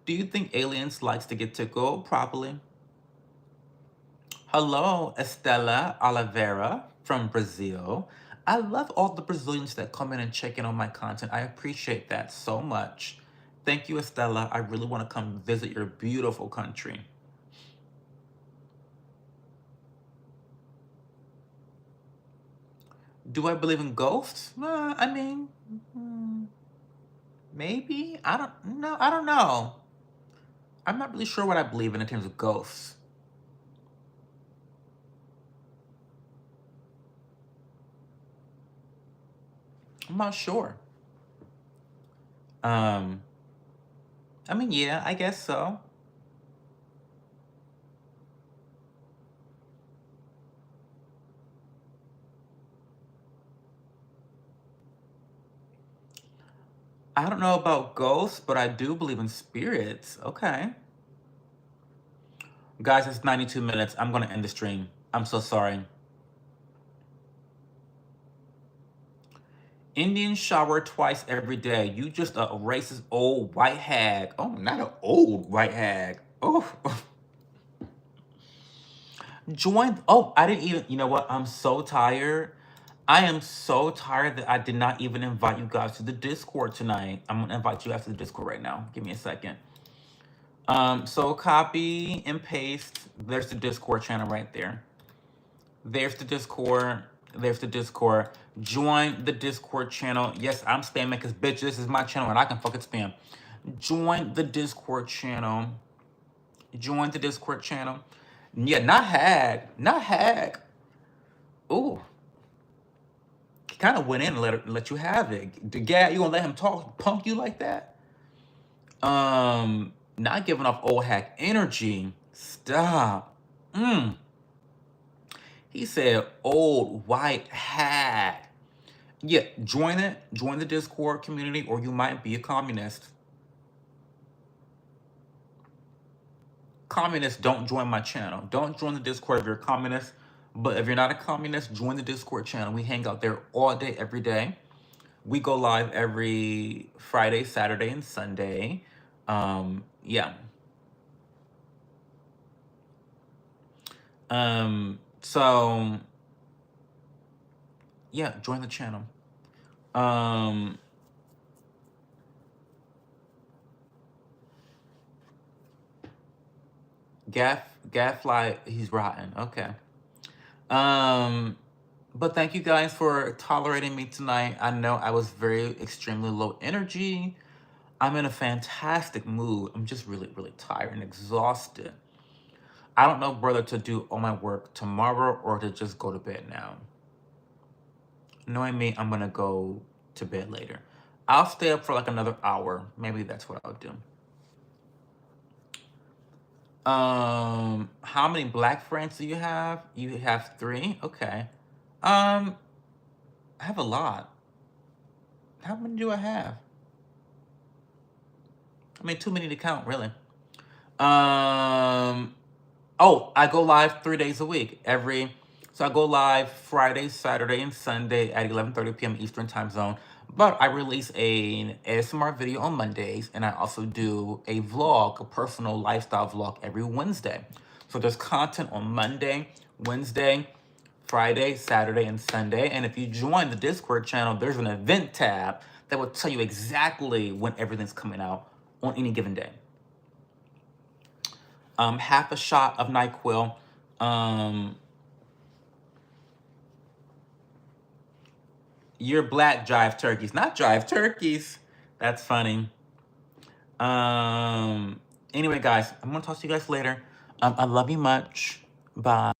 Do you think aliens likes to get tickled properly? Hello, Estela Oliveira from Brazil. I love all the Brazilians that come in and check in on my content. I appreciate that so much. Thank you, Estela. I really want to come visit your beautiful country. Do I believe in ghosts? I mean, maybe. I don't know. I don't know. I'm not really sure what I believe in terms of ghosts. I'm not sure. Um, I mean, yeah, I guess so. I don't know about ghosts, but I do believe in spirits. Okay. Guys, it's 92 minutes. I'm going to end the stream. I'm so sorry. Indians shower twice every day. You just a racist old white hag. Oh, not an old white hag. Oh. Join. Oh, I didn't even. You know what? I'm so tired. I am so tired that I did not even invite you guys to the Discord tonight. I'm going to invite you guys to the Discord right now. Give me a second. So copy and paste. There's the Discord channel right there. There's the Discord. There's the Discord. Join the Discord channel. Yes, I'm spamming because, bitch, this is my channel and I can fucking spam. Join the Discord channel. Join the Discord channel. Yeah, not hag. Not hag. Ooh. He kind of went in and let you have it. The guy, you gonna let him talk punk you like that? Not giving off old hack energy. Stop. He said old white hack. Yeah, join it. Join the Discord community or you might be a communist. Communists don't join my channel. Don't join the Discord if you're a communist. But if you're not a communist, join the Discord channel. We hang out there all day, every day. We go live every Friday, Saturday, and Sunday. Yeah. So yeah, join the channel. Gadfly, he's rotten. Okay. Um, but thank you guys for tolerating me tonight. I know I was very extremely low energy. I'm in a fantastic mood. I'm just really, really tired and exhausted. I don't know whether to do all my work tomorrow or to just go to bed now. Knowing me, I'm gonna go to bed later. I'll stay up for like another hour. Maybe that's what I'll do. How many black friends do you have? You have 3? Okay. I have a lot. How many do I have? I mean, too many to count, really. Um, oh, I go live 3 days a week. So I go live Friday, Saturday, and Sunday at 11:30 p.m. Eastern Time Zone. But I release an ASMR video on Mondays, and I also do a vlog, a personal lifestyle vlog every Wednesday. So there's content on Monday, Wednesday, Friday, Saturday, and Sunday. And if you join the Discord channel, there's an event tab that will tell you exactly when everything's coming out on any given day. Half a shot of NyQuil. You're black jive turkeys, not jive turkeys. That's funny. Anyway, guys, I'm gonna talk to you guys later. I love you much. Bye.